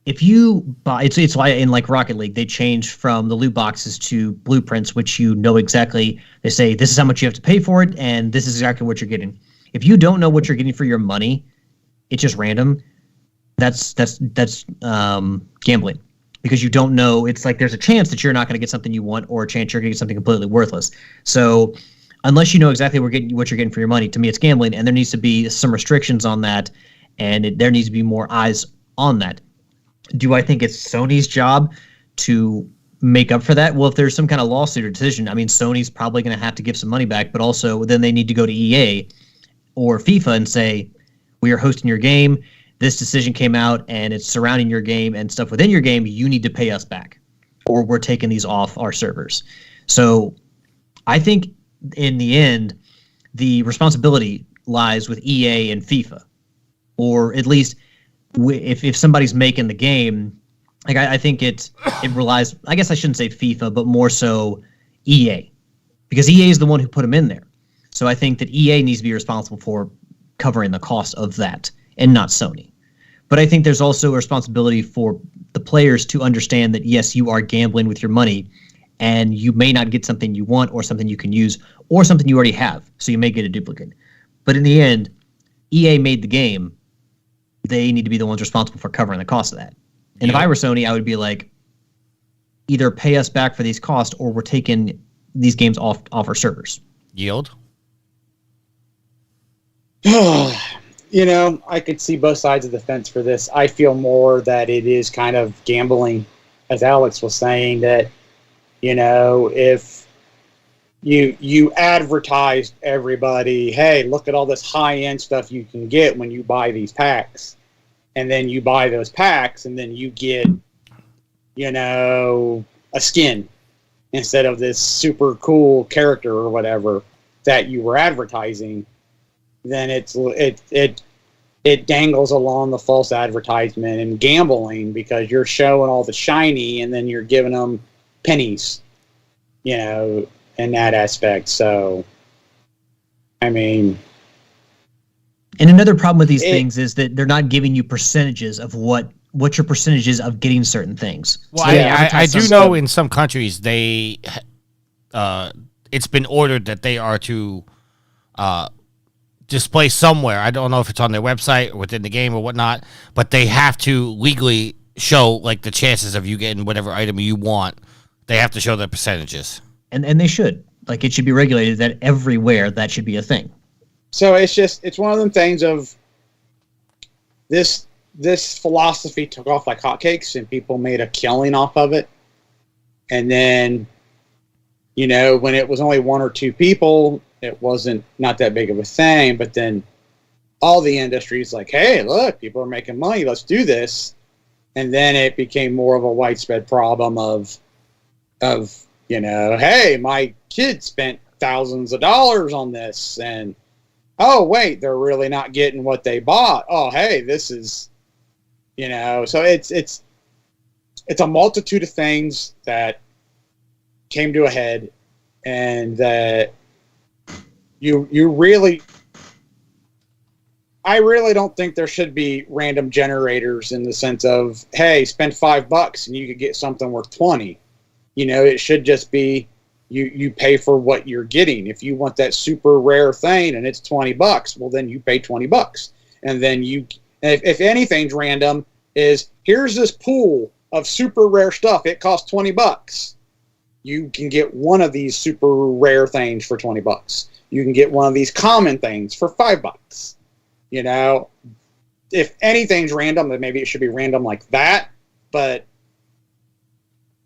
if you buy, it's why in like Rocket League they changed from the loot boxes to blueprints, which you know exactly. They say this is how much you have to pay for it, and this is exactly what you're getting. If you don't know what you're getting for your money, it's just random. That's gambling. because you don't know. It's like there's a chance that you're not going to get something you want, or a chance you're going to get something completely worthless. So unless you know exactly what you're getting for your money, to me it's gambling, and there needs to be some restrictions on that, and there needs to be more eyes on that. Do I think it's Sony's job to make up for that? Well, if there's some kind of lawsuit or decision, I mean, Sony's probably going to have to give some money back, but also then they need to go to EA or FIFA and say, we are hosting your game. This decision came out and it's surrounding your game and stuff within your game. You need to pay us back, or we're taking these off our servers. So I think in the end, the responsibility lies with EA and FIFA, or at least if somebody's making the game, like I think it relies. I guess I shouldn't say FIFA, but more so EA, because EA is the one who put them in there. So I think that EA needs to be responsible for covering the cost of that, and not Sony. But I think there's also a responsibility for the players to understand that yes, you are gambling with your money, and you may not get something you want, or something you can use, or something you already have. So you may get a duplicate. But in the end, EA made the game. They need to be the ones responsible for covering the cost of that. And if I were Sony, I would be like, either pay us back for these costs, or we're taking these games off our servers. Yield? You know, I could see both sides of the fence for this. I feel more that it is kind of gambling, as Alex was saying, that, you know, if you advertised everybody, hey, look at all this high-end stuff you can get when you buy these packs, and then you buy those packs, and then you get, you know, a skin instead of this super cool character or whatever that you were advertising, then it dangles along the false advertisement and gambling, because you're showing all the shiny and then you're giving them pennies, you know, in that aspect. So, I mean, and another problem with these things is that they're not giving you percentages of what your percentage is of getting certain things. Well, So I do know in some countries they, it's been ordered that they are to display somewhere. I don't know if it's on their website or within the game or whatnot, but they have to legally show like the chances of you getting whatever item you want. They have to show the percentages. And they should. Like, it should be regulated that everywhere that should be a thing. So it's one of them things of this philosophy took off like hotcakes and people made a killing off of it. And then, you know, when it was only one or two people, it wasn't not that big of a thing. But then all the industry's like, hey, look, people are making money. Let's do this. And then it became more of a widespread problem of, you know, hey, my kid spent thousands of dollars on this. And, oh, wait, they're really not getting what they bought. Oh, hey, this is, you know, so it's a multitude of things that came to a head, and that I really don't think there should be random generators in the sense of, hey, spend $5 and you could get something worth 20. You know, it should just be you pay for what you're getting. If you want that super rare thing and it's $20, well, then you pay $20. And then if anything's random, is here's this pool of super rare stuff. It costs $20. You can get one of these super rare things for $20. You can get one of these common things for $5. You know, if anything's random, then maybe it should be random like that. But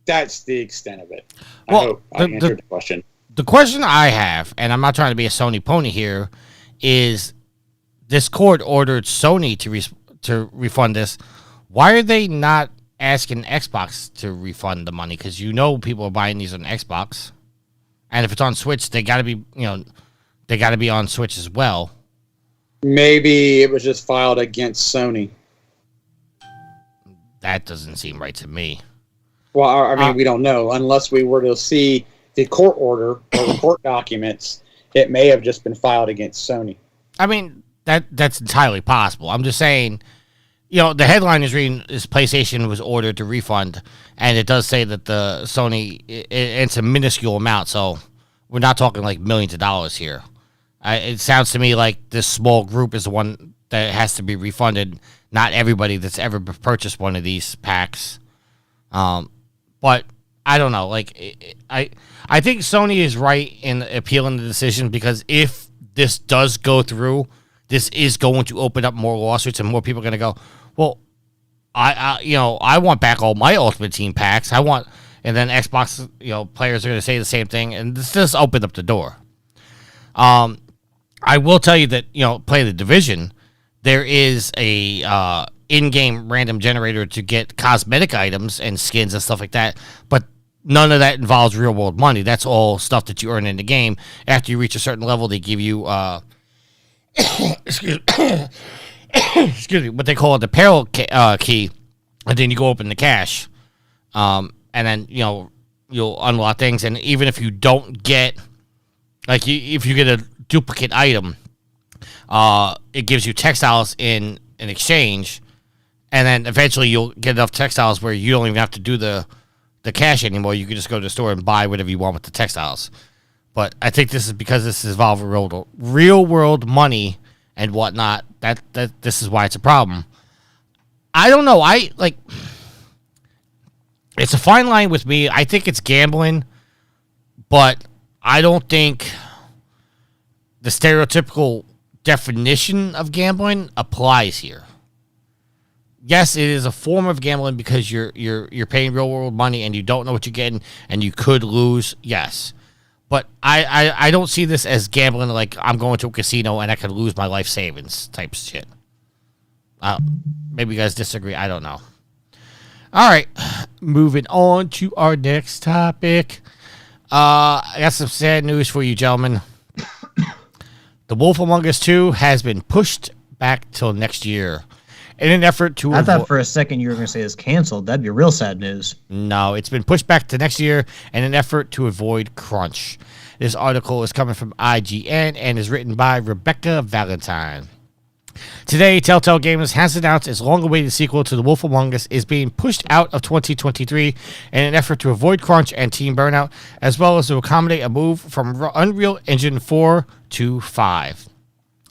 that's the extent of it. Well, I hope I answered the question. The question I have, and I'm not trying to be a Sony pony here, is this court ordered Sony to refund this. Why are they not asking Xbox to refund the money? Because you know people are buying these on Xbox, and if it's on Switch, they got to be on Switch as well. Maybe it was just filed against Sony. That doesn't seem right to me. Well, I mean, we don't know unless we were to see the court order or the court documents. It may have just been filed against Sony. I mean, that's entirely possible. I'm just saying, you know, the headline is reading is PlayStation was ordered to refund, and it does say that the Sony, it's a minuscule amount, so we're not talking like millions of dollars here. It sounds to me like this small group is the one that has to be refunded, not everybody that's ever purchased one of these packs. But I don't know. Like, I think Sony is right in appealing the decision, because if this does go through, this is going to open up more lawsuits, and more people are going to go, well, I want back all my Ultimate Team packs. And then Xbox, players are going to say the same thing, and this just opened up the door. I will tell you that, play The Division, there is a in-game random generator to get cosmetic items and skins and stuff like that, but none of that involves real-world money. That's all stuff that you earn in the game. After you reach a certain level, they give you, excuse me, what they call the peril key, and then you go open the cache, and then, you'll unlock things, and even if you don't get, like, if you get a duplicate item, it gives you textiles in exchange, and then eventually you'll get enough textiles where you don't even have to do the cash anymore. You can just go to the store and buy whatever you want with the textiles. But I think this is because this is involving real world money and whatnot. That this is why it's a problem. I don't know. It's a fine line with me. I think it's gambling, but I don't think the stereotypical definition of gambling applies here. Yes, it is a form of gambling because you're paying real world money and you don't know what you're getting and you could lose. Yes, but I don't see this as gambling like I'm going to a casino and I could lose my life savings type shit. Maybe you guys disagree. I don't know. All right, moving on to our next topic. I got some sad news for you, gentlemen. The Wolf Among Us 2 has been pushed back till next year in an effort to... I thought for a second you were going to say it's canceled. That'd be real sad news. No, it's been pushed back to next year in an effort to avoid crunch. This article is coming from IGN and is written by Rebecca Valentine. Today, Telltale Games has announced its long-awaited sequel to The Wolf Among Us is being pushed out of 2023 in an effort to avoid crunch and team burnout, as well as to accommodate a move from Unreal Engine 4 to 5.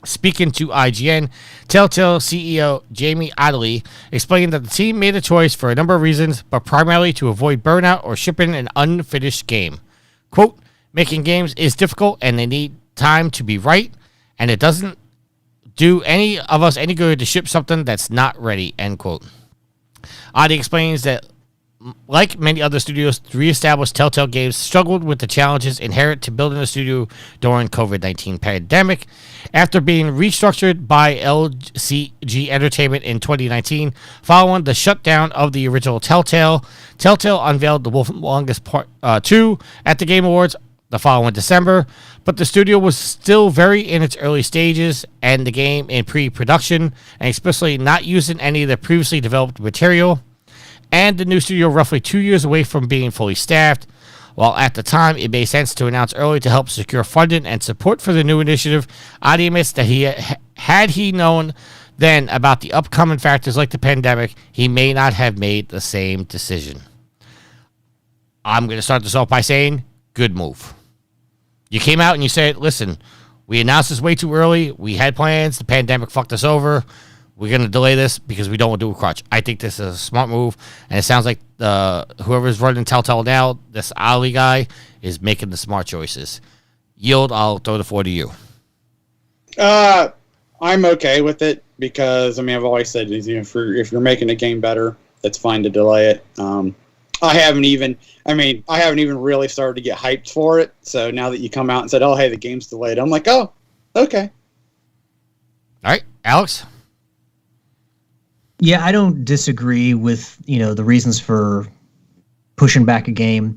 Speaking to IGN, Telltale CEO Jamie Adderley explained that the team made a choice for a number of reasons, but primarily to avoid burnout or shipping an unfinished game. Quote, making games is difficult and they need time to be right, and it doesn't do any of us any good to ship something that's not ready, end quote. Adi explains that, like many other studios, the reestablished Telltale Games struggled with the challenges inherent to building a studio during COVID-19 pandemic. After being restructured by LCG Entertainment in 2019, following the shutdown of the original Telltale unveiled The Wolf Among Us Part 2 at the Game Awards the following December, but the studio was still very in its early stages and the game in pre-production and explicitly not using any of the previously developed material, and the new studio roughly 2 years away from being fully staffed. While at the time it made sense to announce early to help secure funding and support for the new initiative, Adi admits that had he known then about the upcoming factors like the pandemic, he may not have made the same decision. I'm going to start this off by saying, good move. You came out and you said, listen, we announced this way too early. We had plans. The pandemic fucked us over. We're going to delay this because we don't want to do a crunch. I think this is a smart move, and it sounds like whoever's running Telltale now, this Ali guy, is making the smart choices. Yield, I'll throw the floor to you. I'm okay with it because, I've always said, if you're making a game better, it's fine to delay it. I haven't even really started to get hyped for it. So now that you come out and said, oh, hey, the game's delayed, I'm like, oh, okay. All right, Alex? Yeah, I don't disagree with, the reasons for pushing back a game.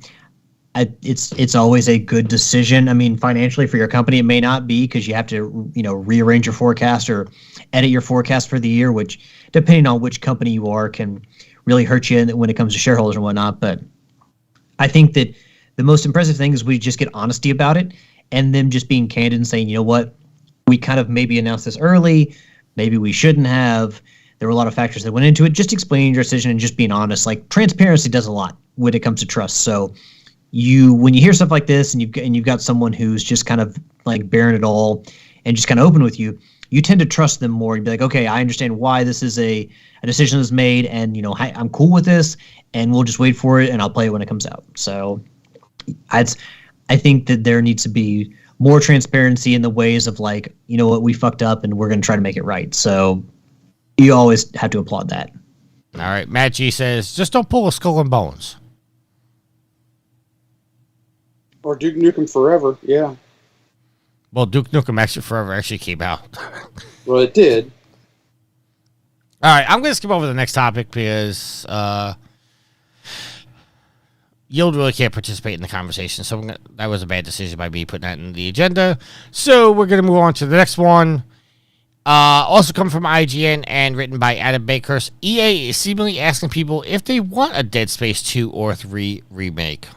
It's always a good decision. Financially for your company, it may not be because you have to, rearrange your forecast or edit your forecast for the year, which, depending on which company you are, can really hurt you when it comes to shareholders and whatnot. But I think that the most impressive thing is we just get honesty about it and them just being candid and saying, you know what, we kind of maybe announced this early, maybe we shouldn't have. There were a lot of factors that went into it. Just explaining your decision and just being honest. Like, transparency does a lot when it comes to trust. So when you hear stuff like this and you've got someone who's just kind of like bearing it all and just kind of open with you, you tend to trust them more and be like, okay, I understand why this is a decision is made, and I'm cool with this, and we'll just wait for it, and I'll play it when it comes out. So I think that there needs to be more transparency in the ways of like, what, we fucked up and we're going to try to make it right. So you always have to applaud that. All right. Matt G says, just don't pull a Skull and Bones. Or Duke Nukem Forever, yeah. Well, Duke Nukem actually Forever actually came out. Well, it did. All right. I'm going to skip over the next topic because Yield really can't participate in the conversation. So that was a bad decision by me putting that in the agenda. So we're going to move on to the next one. Also come from IGN and written by Adam Bakehurst. EA is seemingly asking people if they want a Dead Space 2 or 3 remake.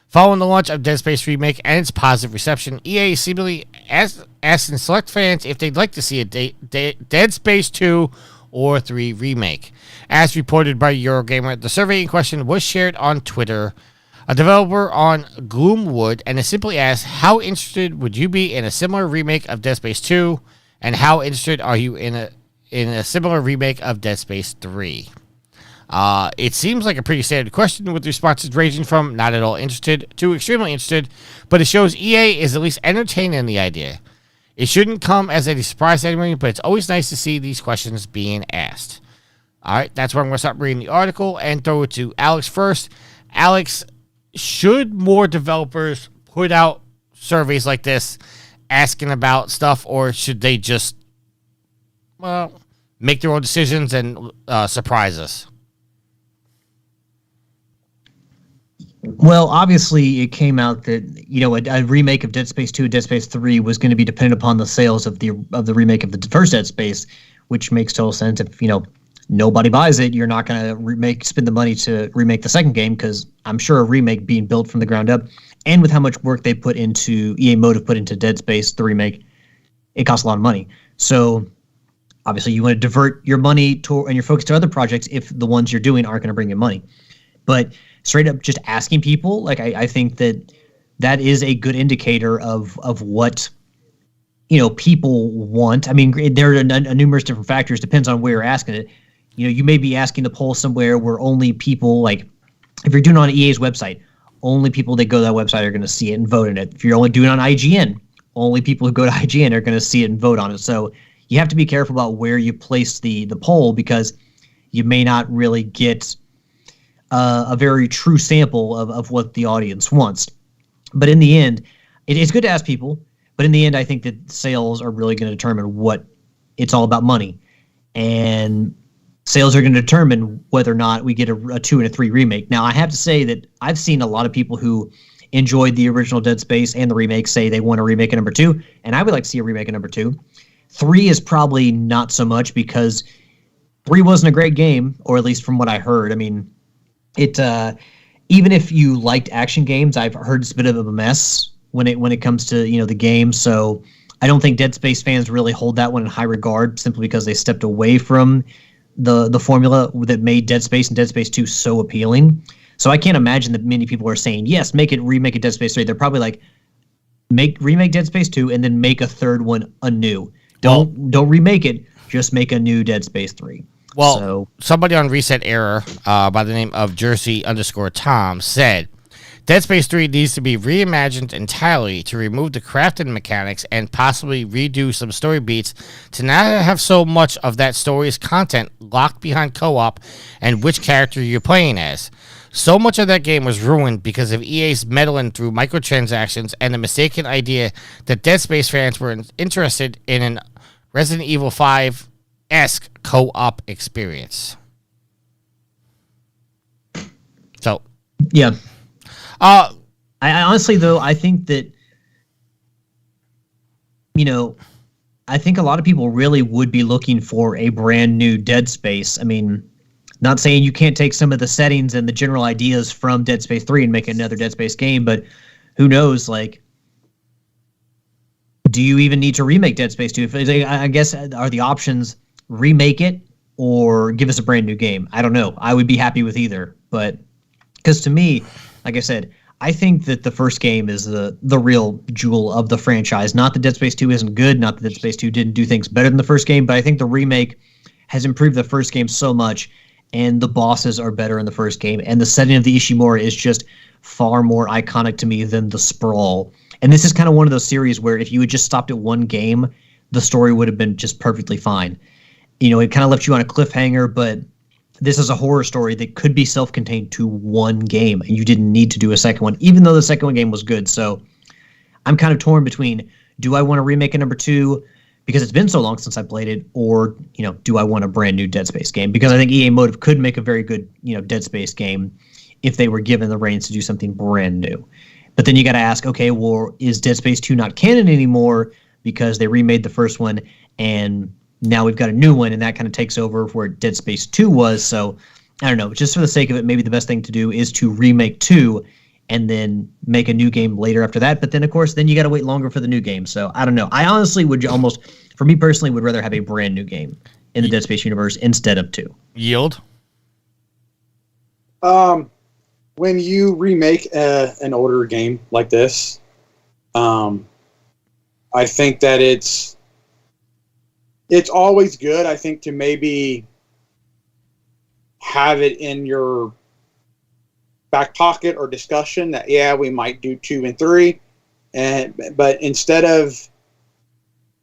Following the launch of Dead Space Remake and its positive reception, EA is seemingly asking select fans if they'd like to see a Dead Space 2 or 3 remake. As reported by Eurogamer, the survey in question was shared on Twitter. A developer on Gloomwood, and it simply asked, how interested would you be in a similar remake of Dead Space 2? And how interested are you in a similar remake of Dead Space 3? It seems like a pretty standard question with responses ranging from not at all interested to extremely interested, but it shows EA is at least entertained in the idea. It shouldn't come as a surprise to anyone, but it's always nice to see these questions being asked. All right, that's where I'm going to start reading the article and throw it to Alex first. Alex, should more developers put out surveys like this asking about stuff, or should they just make their own decisions and surprise us? Well, obviously, it came out that a remake of Dead Space 2 and Dead Space 3 was going to be dependent upon the sales of the remake of the first Dead Space, which makes total sense. If nobody buys it, you're not going to spend the money to remake the second game, because I'm sure a remake being built from the ground up, and with how much work they put into EA Motive put into Dead Space, the remake, it costs a lot of money. So obviously you want to divert your money and your focus to other projects if the ones you're doing aren't going to bring in money. But straight up just asking people, like I think that is a good indicator of what people want. I mean, there are numerous different factors, depends on where you're asking it. You may be asking to poll somewhere where only people, like if you're doing it on EA's website, only people that go to that website are going to see it and vote in it. If you're only doing it on IGN, only people who go to IGN are going to see it and vote on it. So you have to be careful about where you place the poll, because you may not really get a very true sample of what the audience wants. But in the end, it's good to ask people. But in the end, I think that sales are really going to determine what it's all about money. And sales are going to determine whether or not we get a 2 and a 3 remake. Now, I have to say that I've seen a lot of people who enjoyed the original Dead Space and the remake say they want a remake of number 2, and I would like to see a remake of number 2. 3 is probably not so much, because 3 wasn't a great game, or at least from what I heard. I mean, it even if you liked action games, I've heard it's a bit of a mess when it comes to the game. So I don't think Dead Space fans really hold that one in high regard, simply because they stepped away from the formula that made Dead Space and Dead Space 2 so appealing. So I can't imagine that many people are saying, yes, remake it Dead Space 3. They're probably like, remake Dead Space 2 and then make a third one anew. Don't remake it, just make a new Dead Space 3. Well, somebody on Reset Error by the name of Jersey_Tom said, Dead Space 3 needs to be reimagined entirely to remove the crafting mechanics and possibly redo some story beats to not have so much of that story's content locked behind co-op and which character you're playing as. So much of that game was ruined because of EA's meddling through microtransactions and the mistaken idea that Dead Space fans were interested in an Resident Evil 5-esque co-op experience. So, yeah. I honestly, though, I think that, I think a lot of people really would be looking for a brand new Dead Space. I mean, not saying you can't take some of the settings and the general ideas from Dead Space 3 and make another Dead Space game, but who knows, like, do you even need to remake Dead Space 2? I guess, are the options remake it or give us a brand new game? I don't know. I would be happy with either, but because to me, like I said, I think that the first game is the real jewel of the franchise. Not that Dead Space 2 isn't good, not that Dead Space 2 didn't do things better than the first game, but I think the remake has improved the first game so much, and the bosses are better in the first game, and the setting of the Ishimura is just far more iconic to me than the Sprawl. And this is kind of one of those series where if you had just stopped at one game, the story would have been just perfectly fine. You know, it kind of left you on a cliffhanger, but this is a horror story that could be self-contained to one game, and you didn't need to do a second one, even though the second game was good. So I'm kind of torn between, do I want to remake a number 2 because it's been so long since I played it, or, you know, do I want a brand new Dead Space game? Because I think EA Motive could make a very good, you know, Dead Space game if they were given the reins to do something brand new. But then you got to ask, okay, well, is Dead Space 2 not canon anymore because they remade the first one and now we've got a new one, and that kind of takes over where Dead Space 2 was. So I don't know, just for the sake of it, maybe the best thing to do is to remake 2 and then make a new game later after that. But then, of course, then you got to wait longer for the new game. So I don't know. I honestly would almost, for me personally, would rather have a brand new game in the Dead Space universe instead of 2. Yield? When you remake an older game like this, I think that it's always good, I think, to maybe have it in your back pocket or discussion that, yeah, we might do 2 and 3. But instead of,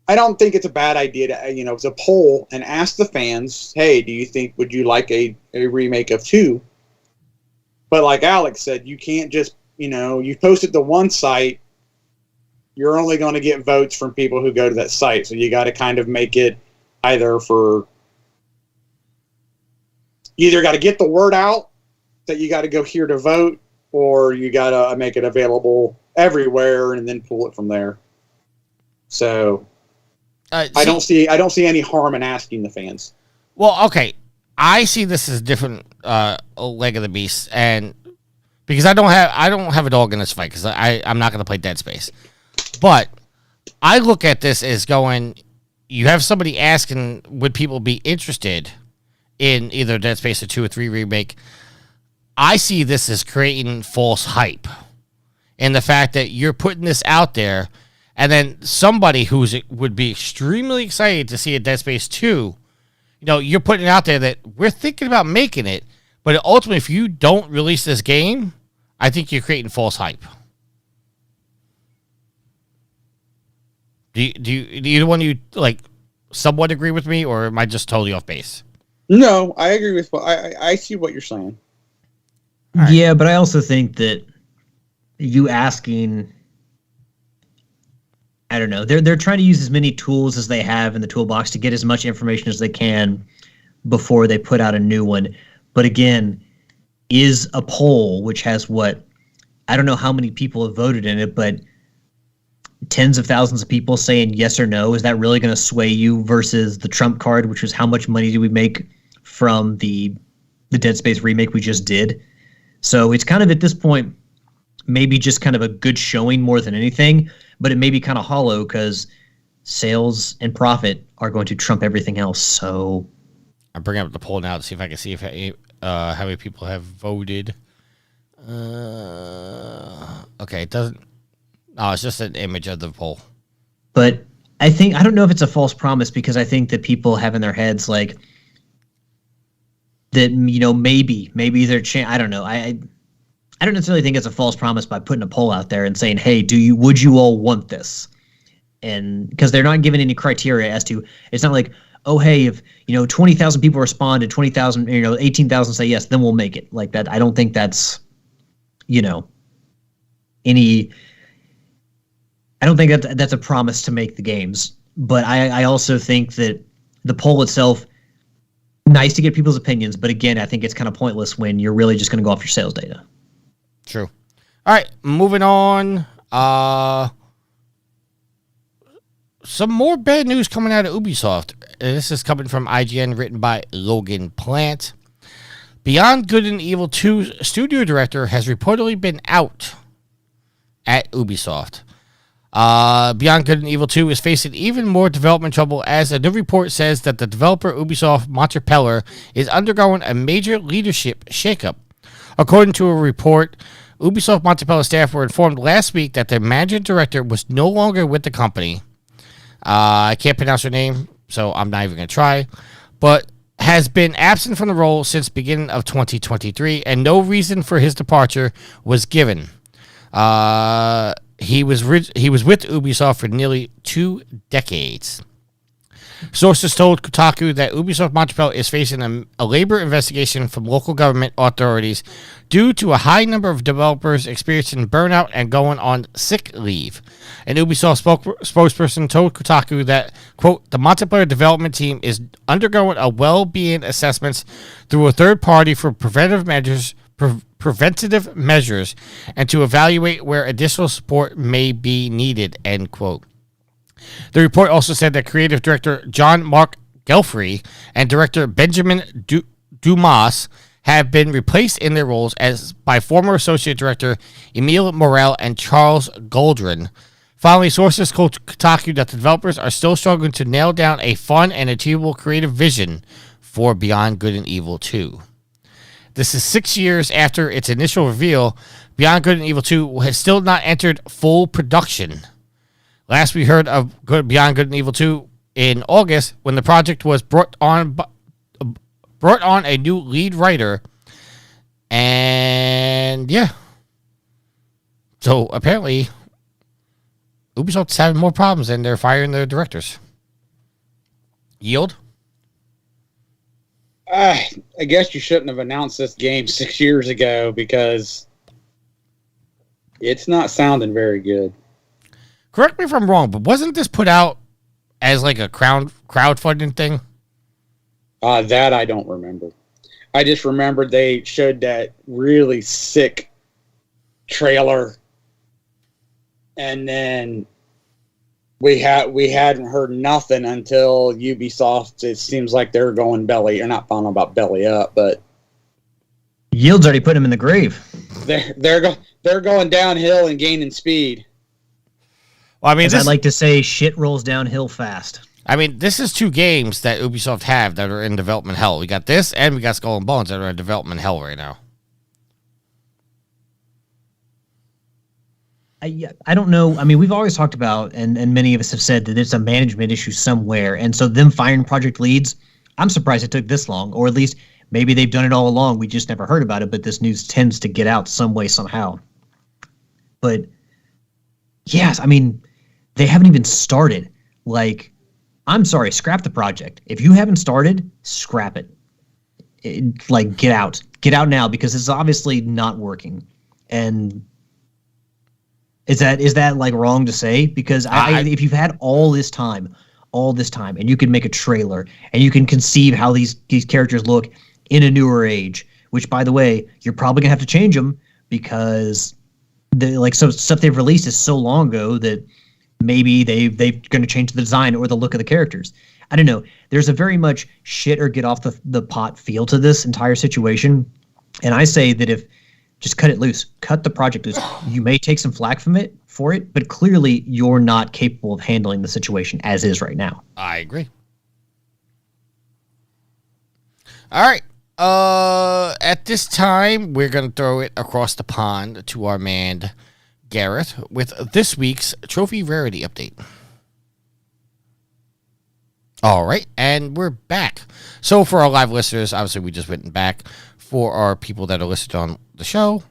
I don't think it's a bad idea to, you know, it's a poll and ask the fans, hey, would you like a remake of 2? But like Alex said, you can't just, you know, you post it to one site, you're only going to get votes from people who go to that site. So you got to kind of make it either got to get the word out that you got to go here to vote, or you got to make it available everywhere and then pull it from there. So I don't see any harm in asking the fans. Well, okay. I see this as a different leg of the beast, and because I don't have a dog in this fight because I'm not going to play Dead Space. But I look at this as going, you have somebody asking, would people be interested in either Dead Space or 2 or 3 remake? I see this as creating false hype. And the fact that you're putting this out there, and then somebody would be extremely excited to see a Dead Space 2, you know, you're putting it out there that we're thinking about making it, but ultimately, if you don't release this game, I think you're creating false hype. Do you want to like somewhat agree with me, or am I just totally off base? No, I agree with I see what you're saying. Right. Yeah, but I also think that you asking, I don't know, they're trying to use as many tools as they have in the toolbox to get as much information as they can before they put out a new one. But again, is a poll, which has I don't know how many people have voted in it, but tens of thousands of people saying yes or no, is that really going to sway you versus the trump card, which was how much money do we make from the Dead Space remake we just did? So it's kind of at this point maybe just kind of a good showing more than anything, but it may be kind of hollow because sales and profit are going to trump everything else. So I'm bringing up the poll now to see if I can see how many people have voted. Okay, it doesn't. Oh, it's just an image of the poll. But I don't know if it's a false promise, because I think that people have in their heads like that, you know, maybe they're I don't know. I don't necessarily think it's a false promise by putting a poll out there and saying, hey, would you all want this? And because they're not giving any criteria as to, it's not like, oh, hey, if, you know, 20,000 people respond and 20,000, you know, 18,000 say yes, then we'll make it like that. I don't think that's, you know, I don't think that's a promise to make the games. But I also think that the poll itself, nice to get people's opinions, but again, I think it's kind of pointless when you're really just going to go off your sales data. True. All right, moving on. Some more bad news coming out of Ubisoft. This is coming from IGN, written by Logan Plant. Beyond Good and Evil 2 studio director has reportedly been out at Ubisoft. Beyond Good and Evil 2 is facing even more development trouble, as a new report says that the developer Ubisoft Montrepeller is undergoing a major leadership shakeup. According to a report Ubisoft Montpellier staff were informed last week that their managing director was no longer with the company. I can't pronounce her name, so I'm not even going to try. But has been absent from the role since beginning of 2023, and no reason for his departure was given. He was with Ubisoft for nearly 2 decades. Sources told Kotaku that Ubisoft Montreal is facing a labor investigation from local government authorities due to a high number of developers experiencing burnout and going on sick leave. An Ubisoft spokesperson told Kotaku that, quote, the multiplayer development team is undergoing a well-being assessments through a third party for preventative measures and to evaluate where additional support may be needed, end quote. The report also said that creative director John Mark Gelfrey and director Benjamin Dumas have been replaced in their roles by former associate director Emile Morel and Charles Goldrin. Finally, sources told Kotaku that the developers are still struggling to nail down a fun and achievable creative vision for Beyond Good and Evil 2. This is 6 years after its initial reveal. Beyond Good and Evil 2 has still not entered full production. Last we heard of Beyond Good and Evil 2 in August when the project was brought on a new lead writer. And yeah. So apparently Ubisoft's having more problems and they're firing their directors. Yield? I guess you shouldn't have announced this game 6 years ago because it's not sounding very good. Correct me if I'm wrong, but wasn't this put out as like a crowdfunding thing? That I don't remember. I just remembered they showed that really sick trailer, and then we hadn't heard nothing until Ubisoft. It seems like they're going belly. You're not found about belly up, but Yield's already put him in the grave. They're going downhill and gaining speed. Well, I mean, I'd like to say shit rolls downhill fast. I mean, this is 2 games that Ubisoft have that are in development hell. We got this, and we got Skull and Bones that are in development hell right now. I don't know. I mean, we've always talked about, and many of us have said that it's a management issue somewhere. And so them firing project leads, I'm surprised it took this long. Or at least maybe they've done it all along. We just never heard about it, but this news tends to get out some way, somehow. But, yes, I mean, they haven't even started. Like, I'm sorry, scrap the project. If you haven't started, scrap it. Get out. Get out now because it's obviously not working. And is that like wrong to say? Because if you've had all this time, and you can make a trailer and you can conceive how these characters look in a newer age, which by the way, you're probably gonna have to change them because some stuff they've released is so long ago that maybe they're going to change the design or the look of the characters. I don't know. There's a very much shit or get off the pot feel to this entire situation. And I say that if just cut it loose, cut the project loose. You may take some flack for it, but clearly you're not capable of handling the situation as is right now. I agree. All right. At this time, we're going to throw it across the pond to our man Gareth with this week's Trophy Rarity Update. All right, and we're back. So for our live listeners, obviously we just went back. For our people that are listed on the show,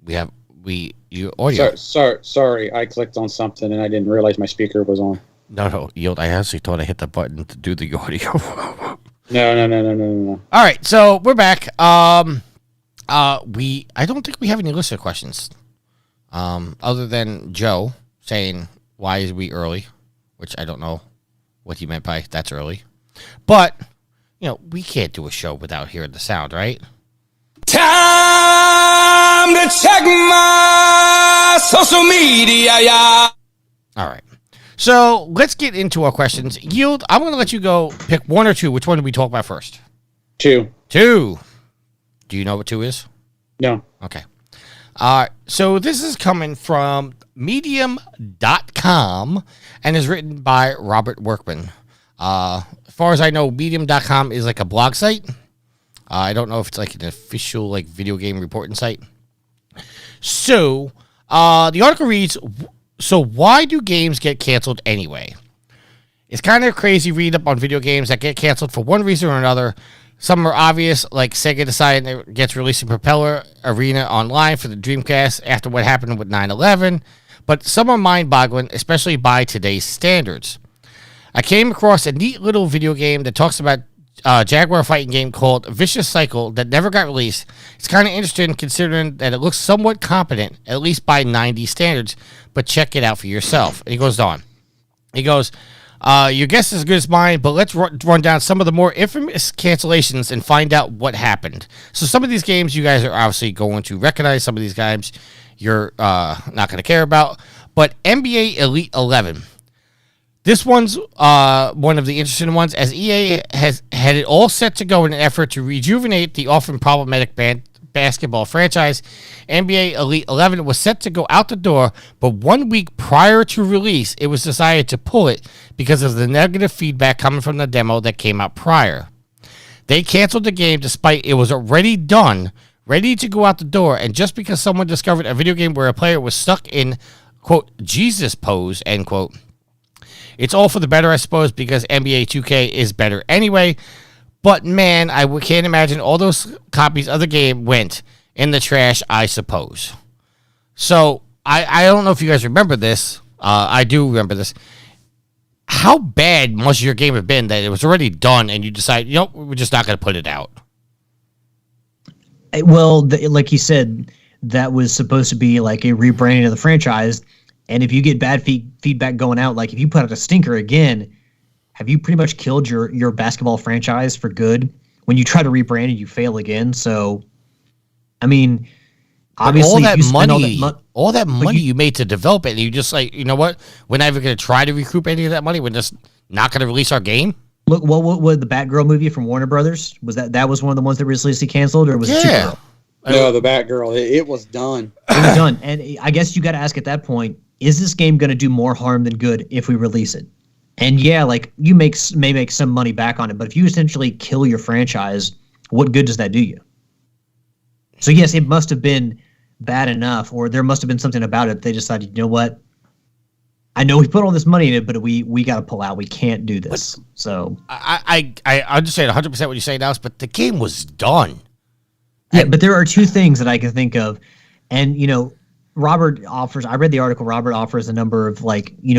we have your audio. Sorry, I clicked on something and I didn't realize my speaker was on. No, Yield. I actually thought I hit the button to do the audio. No. All right, so we're back. I don't think we have any listener questions, other than Joe saying, why is we early? Which I don't know what he meant by that's early. But, we can't do a show without hearing the sound, right? Time to check my social media, yeah. All right. So let's get into our questions. Yield, I'm going to let you go pick 1 or 2. Which one do we talk about first? 2. 2. Do you know what 2 is? No. Okay. So this is coming from medium.com and is written by Robert Workman. As far as I know, medium.com is like a blog site. I don't know if it's like an official like video game reporting site. So the article reads, so why do games get canceled anyway? It's kind of crazy read up on video games that get canceled for one reason or another. Some are obvious, like Sega deciding it gets releasing Propeller Arena Online for the Dreamcast after what happened with 9/11. But some are mind-boggling, especially by today's standards. I came across a neat little video game that talks about a Jaguar fighting game called Vicious Cycle that never got released. It's kind of interesting considering that it looks somewhat competent, at least by 90 standards, but check it out for yourself. And he goes on. He goes, your guess is as good as mine, but let's run down some of the more infamous cancellations and find out what happened. So some of these games you guys are obviously going to recognize. Some of these games you're not going to care about. But NBA Elite 11. This one's one of the interesting ones, as EA has had it all set to go in an effort to rejuvenate the often problematic basketball franchise. NBA Elite 11 was set to go out the door, but 1 week prior to release, it was decided to pull it because of the negative feedback coming from the demo that came out prior. They canceled the game despite it was already done, ready to go out the door, and just because someone discovered a video game where a player was stuck in, quote, Jesus pose, end quote. It's all for the better, I suppose, because NBA 2K is better anyway. But, man, I can't imagine all those copies of the game went in the trash, I suppose. So, I don't know if you guys remember this. I do remember this. How bad must your game have been that it was already done and you decide, you know, we're just not going to put it out? Well, like you said, that was supposed to be like a rebranding of the franchise. And if you get bad feedback going out, like if you put out a stinker again, have you pretty much killed your basketball franchise for good? When you try to rebrand it, you fail again. So, I mean, obviously, all that money you made to develop it, and you just like, you know what? We're not even going to try to recoup any of that money. We're just not going to release our game. Look, what was the Batgirl movie from Warner Brothers? Was that was one of the ones that was recently canceled, or was it Supergirl? No, the Batgirl. It was done. It was done, and I guess you got to ask at that point: is this game going to do more harm than good if we release it? And yeah, like you may make some money back on it, but if you essentially kill your franchise, what good does that do you? So yes, it must have been bad enough, or there must have been something about it. They decided, you know what? I know we put all this money in it, but we got to pull out. We can't do this. So I understand 100% what you're saying now, but the game was done. Yeah, but there are two things that I can think of, and you know, Robert offers. I read the article. Robert offers a number of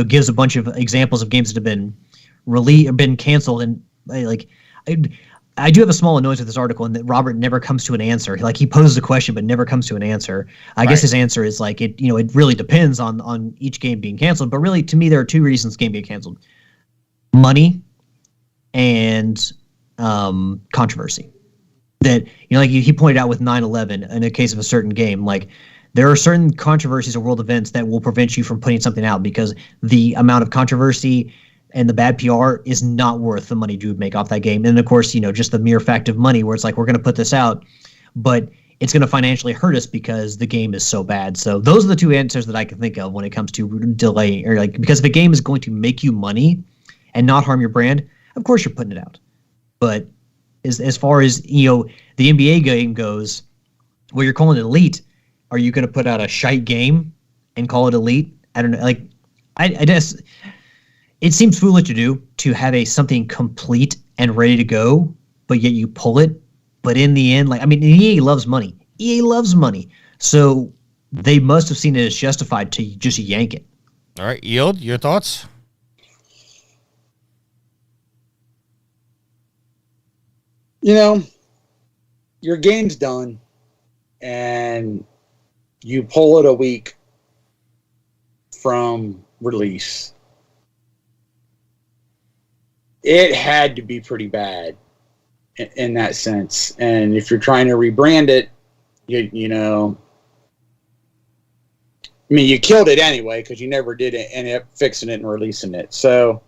gives a bunch of examples of games that have been released or been canceled, and like I do have a small annoyance with this article, and that Robert never comes to an answer. Like he poses a question, but never comes to an answer. I guess his answer is like it really depends on each game being canceled. But really, to me, there are two reasons game being canceled: money and controversy. That like he pointed out with 9/11 in a case of a certain game, like. There are certain controversies or world events that will prevent you from putting something out because the amount of controversy and the bad PR is not worth the money you would make off that game. And of course, just the mere fact of money where it's like, we're going to put this out, but it's going to financially hurt us because the game is so bad. So those are the two answers that I can think of when it comes to delay or because if a game is going to make you money and not harm your brand, of course you're putting it out. But as far as, the NBA game goes, where you're calling it elite, are you going to put out a shite game and call it elite? I don't know. Like, I guess it seems foolish to have something complete and ready to go, but yet you pull it. But in the end, EA loves money. EA loves money. So they must have seen it as justified to just yank it. All right, Yield, your thoughts? Your game's done, and you pull it a week from release. It had to be pretty bad in that sense. And if you're trying to rebrand it, you killed it anyway because you never did end up fixing it and releasing it. So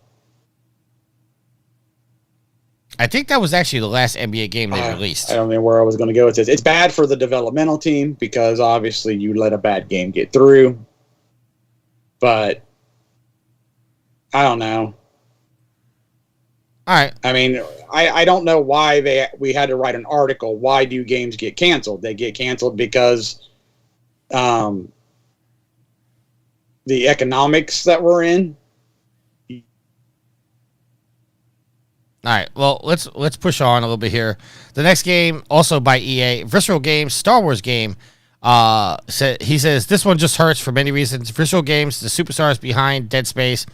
I think that was actually the last NBA game they released. I don't know where I was going to go with this. It's bad for the developmental team because obviously you let a bad game get through. But I don't know. All right. I mean, I don't know why we had to write an article. Why do games get canceled? They get canceled because the economics that we're in. All right, well, let's push on a little bit here. The next game, also by EA, Visceral Games, Star Wars game. He says, this one just hurts for many reasons. Visceral Games, the superstars behind Dead Space,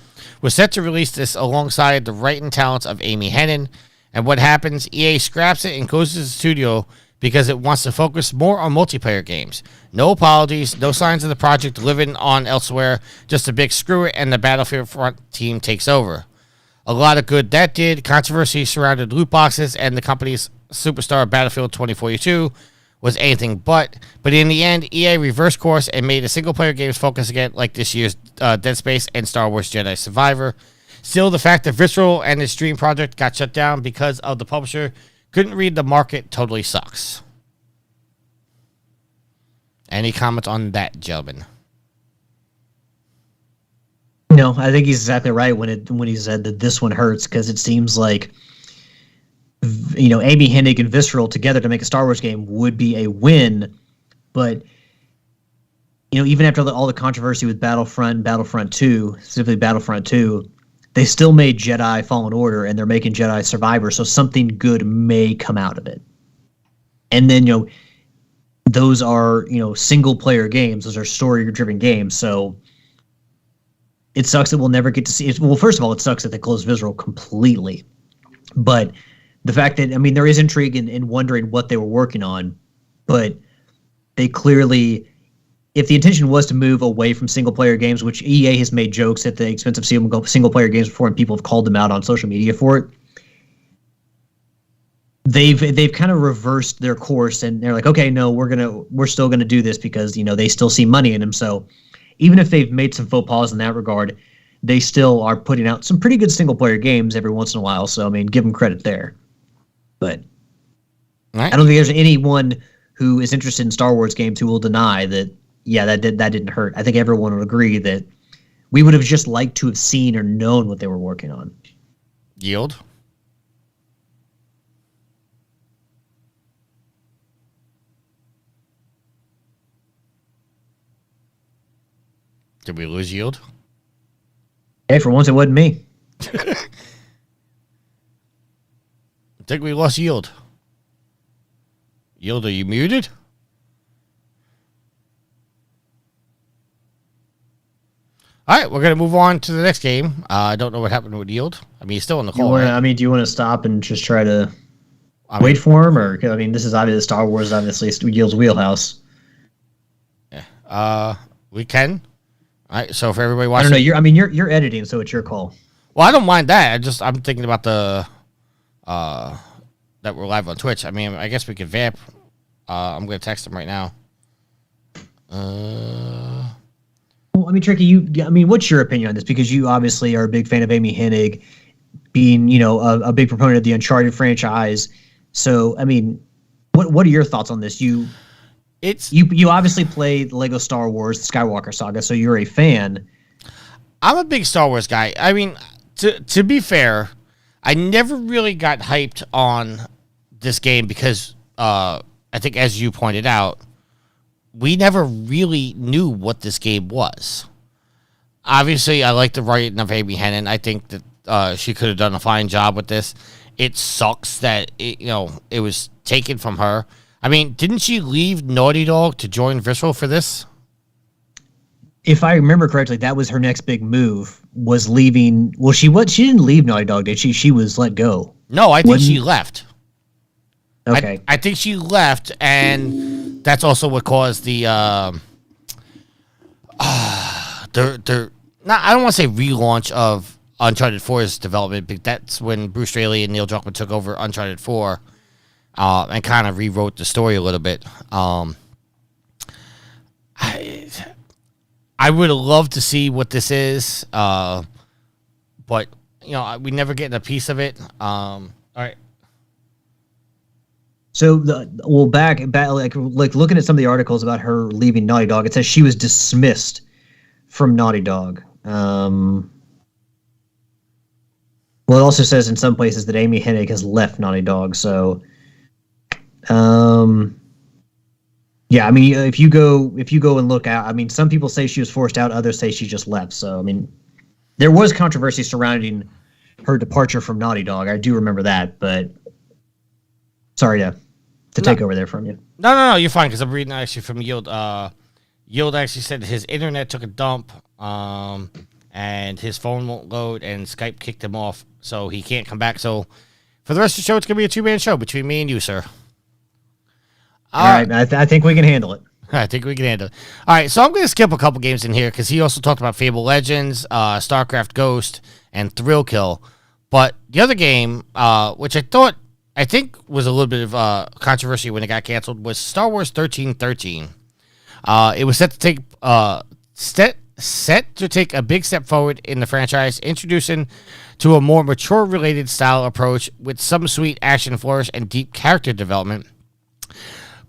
was set to release this alongside the writing talents of Amy Hennig. And what happens? EA scraps it and closes the studio because it wants to focus more on multiplayer games. No apologies, no signs of the project living on elsewhere, just a big screw it, and the Battlefield Front team takes over. A lot of good that did. Controversy surrounded loot boxes and the company's superstar Battlefield 2042 was anything but. But in the end, EA reversed course and made a single-player games focus again, like this year's Dead Space and Star Wars Jedi Survivor. Still, the fact that Visceral and its Dream project got shut down because of the publisher couldn't read the market totally sucks. Any comments on that, gentlemen? No, I think he's exactly right when he said that this one hurts, because it seems like, Amy Hennig and Visceral together to make a Star Wars game would be a win, but even after all the controversy with Battlefront and Battlefront 2, specifically Battlefront 2, they still made Jedi Fallen Order, and they're making Jedi Survivor, so something good may come out of it. And then those are single player games; those are story driven games, so. It sucks that we'll never get to see it. Well, first of all, it sucks that they closed Visceral completely. But the fact that, there is intrigue in wondering what they were working on. But they clearly, if the intention was to move away from single-player games, which EA has made jokes at the expense of single-player games before, and people have called them out on social media for it, they've kind of reversed their course, and they're like, okay, no, we're still gonna do this because they still see money in them. So even if they've made some faux pas in that regard, they still are putting out some pretty good single-player games every once in a while. So, give them credit there. But right. I don't think there's anyone who is interested in Star Wars games who will deny that, that didn't hurt. I think everyone would agree that we would have just liked to have seen or known what they were working on. Yield? Did we lose Yield? Hey, for once it wasn't me. I think we lost Yield. Yield, are you muted? All right, we're going to move on to the next game. I don't know what happened with Yield. He's still in the call. Right? Do you want to stop and just try to wait for him? Or, this is obviously Star Wars, obviously Yield's wheelhouse. Yeah. We can. All right, so for everybody watching, I don't know. You're editing, so it's your call. Well, I don't mind that. I'm thinking about the that we're live on Twitch. I guess we could vamp. I'm going to text him right now. Well, Tricky, what's your opinion on this? Because you obviously are a big fan of Amy Hennig, being a big proponent of the Uncharted franchise. So, what are your thoughts on this? You obviously played Lego Star Wars, the Skywalker Saga, so you're a fan. I'm a big Star Wars guy. To be fair, I never really got hyped on this game because I think, as you pointed out, we never really knew what this game was. Obviously, I like the writing of Amy Hennig. I think that she could have done a fine job with this. It sucks that it was taken from her. Didn't she leave Naughty Dog to join Visceral for this? If I remember correctly, that was her next big move, was leaving. Well, she didn't leave Naughty Dog, did she? She was let go. No, I think she left. Okay. I think she left, and that's also what caused the I don't want to say relaunch of Uncharted 4's development, but that's when Bruce Straley and Neil Druckmann took over Uncharted 4. And kind of rewrote the story a little bit. I would have loved to see what this is, but we never get a piece of it. All right. So back like looking at some of the articles about her leaving Naughty Dog, it says she was dismissed from Naughty Dog. Well, it also says in some places that Amy Hennig has left Naughty Dog. So, yeah, I mean, if you go and look out, I mean, some people say she was forced out, others say she just left. So, I mean, there was controversy surrounding her departure from Naughty Dog. I do remember that, but sorry to take over there from you. No, you're fine, because I'm reading actually from Yield. Yield actually said his internet took a dump, and his phone won't load, and Skype kicked him off, so he can't come back. So for the rest of the show, it's going to be a two-man show between me and you, sir. All right, I think we can handle it. I think we can handle it. All right, so I'm going to skip a couple games in here, because he also talked about Fable Legends, StarCraft Ghost, and Thrill Kill. But the other game, which I think was a little bit of controversy when it got canceled, was Star Wars 1313. It was set to take a big step forward in the franchise, introducing to a more mature related style approach with some sweet action flourish and deep character development.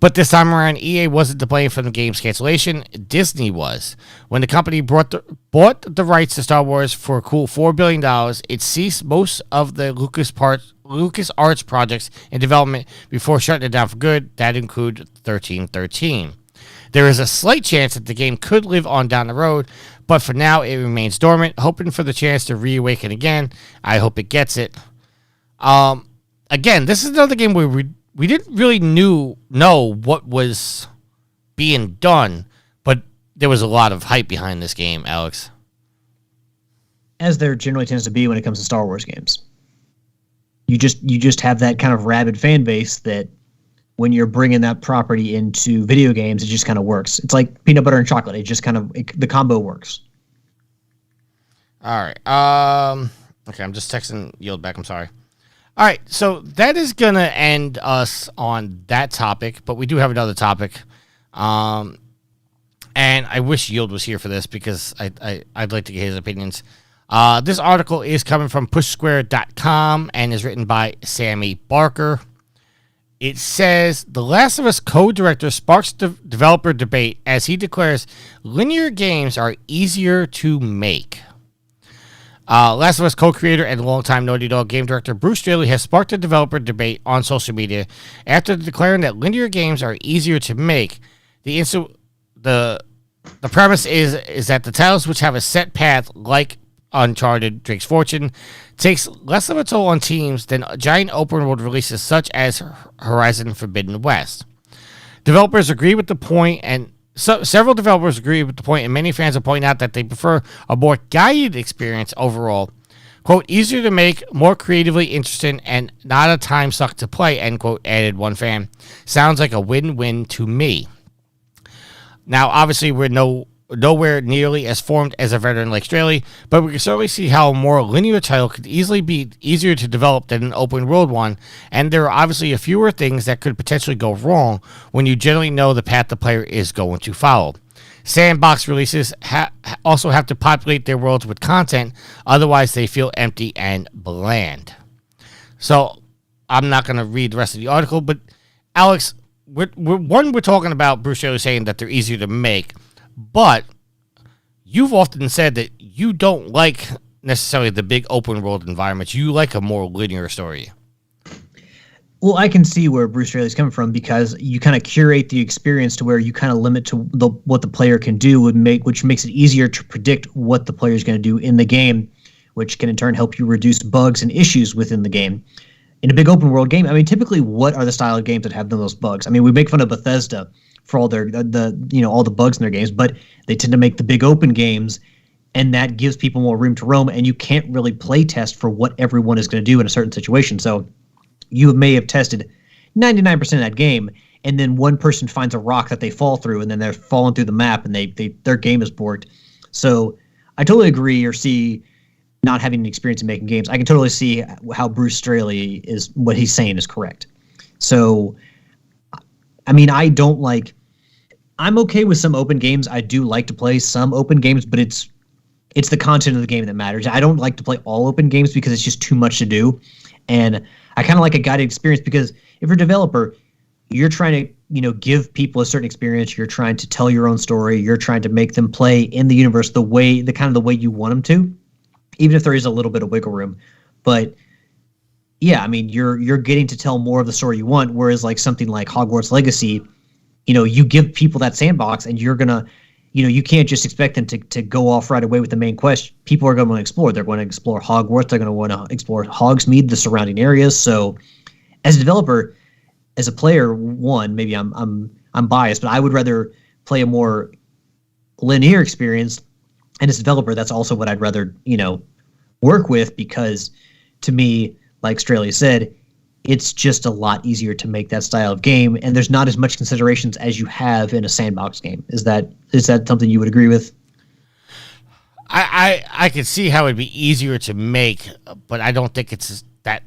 But this time around, EA wasn't to blame for the game's cancellation. Disney was. When the company bought the rights to Star Wars for a cool $4 billion, it ceased most of the LucasArts projects in development before shutting it down for good. That included 1313. There is a slight chance that the game could live on down the road, but for now it remains dormant, hoping for the chance to reawaken again. I hope it gets it. Again, this is another game where we didn't really know what was being done, but there was a lot of hype behind this game, Alex. As there generally tends to be when it comes to Star Wars games. You just have that kind of rabid fan base that when you're bringing that property into video games, it just kind of works. It's like peanut butter and chocolate. It just kind of, the combo works. All right. Okay, I'm just texting Yield back. I'm sorry. All right, so that is going to end us on that topic, but we do have another topic. And I wish Yield was here for this because I'd like to get his opinions. This article is coming from pushsquare.com and is written by Sammy Barker. It says, The Last of Us co-director sparks developer debate as he declares linear games are easier to make. Last of Us co-creator and longtime Naughty Dog game director Bruce Straley has sparked a developer debate on social media after declaring that linear games are easier to make. The premise is that the titles which have a set path, like Uncharted, Drake's Fortune, takes less of a toll on teams than giant open world releases such as Horizon Forbidden West. Developers agree with the point, and several developers agree with the point, and many fans are pointing out that they prefer a more guided experience overall. Quote, easier to make, more creatively interesting, and not a time suck to play, end quote, added one fan. Sounds like a win-win to me. Now, obviously, we're nowhere nearly as formed as a veteran like Straley, but we can certainly see how a more linear title could easily be easier to develop than an open world one, and there are obviously a fewer things that could potentially go wrong when you generally know the path the player is going to follow. Sandbox releases also have to populate their worlds with content, otherwise they feel empty and bland. So, I'm not going to read the rest of the article, but Alex, we're talking about Bruce Straley saying that they're easier to make, but you've often said that you don't like necessarily the big open world environments. You like a more linear story. Well, I can see where Bruce Straley's coming from because you kind of curate the experience to where you kind of limit to what the player can do, which makes it easier to predict what the player is going to do in the game, which can in turn help you reduce bugs and issues within the game. In a big open world game, I mean, typically, what are the style of games that have the most bugs? I mean, we make fun of Bethesda for all their all the bugs in their games, but they tend to make the big open games, and that gives people more room to roam, and you can't really play test for what everyone is going to do in a certain situation. So you may have tested 99% of that game, and then one person finds a rock that they fall through, and then they're falling through the map, and their game is borked. So I totally agree or see not having an experience in making games. I can totally see how Bruce Straley is, what he's saying is correct. So, I mean, I'm okay with some open games. I do like to play some open games, but it's the content of the game that matters. I don't like to play all open games because it's just too much to do. And I kind of like a guided experience because if you're a developer, you're trying to, give people a certain experience. You're trying to tell your own story. You're trying to make them play in the universe the way you want them to, even if there is a little bit of wiggle room. But yeah, I mean, you're getting to tell more of the story you want, whereas like something like Hogwarts Legacy, you give people that sandbox and you're gonna, you can't just expect them to go off right away with the main quest. People are going to explore. They're going to explore Hogwarts. They're going to want to explore Hogsmeade, the surrounding areas. So, as a developer, as a player, maybe I'm biased, but I would rather play a more linear experience. And as a developer, that's also what I'd rather work with, because to me, like Straley said, it's just a lot easier to make that style of game, and there's not as much considerations as you have in a sandbox game. Is that something you would agree with? I could see how it'd be easier to make, but I don't think it's that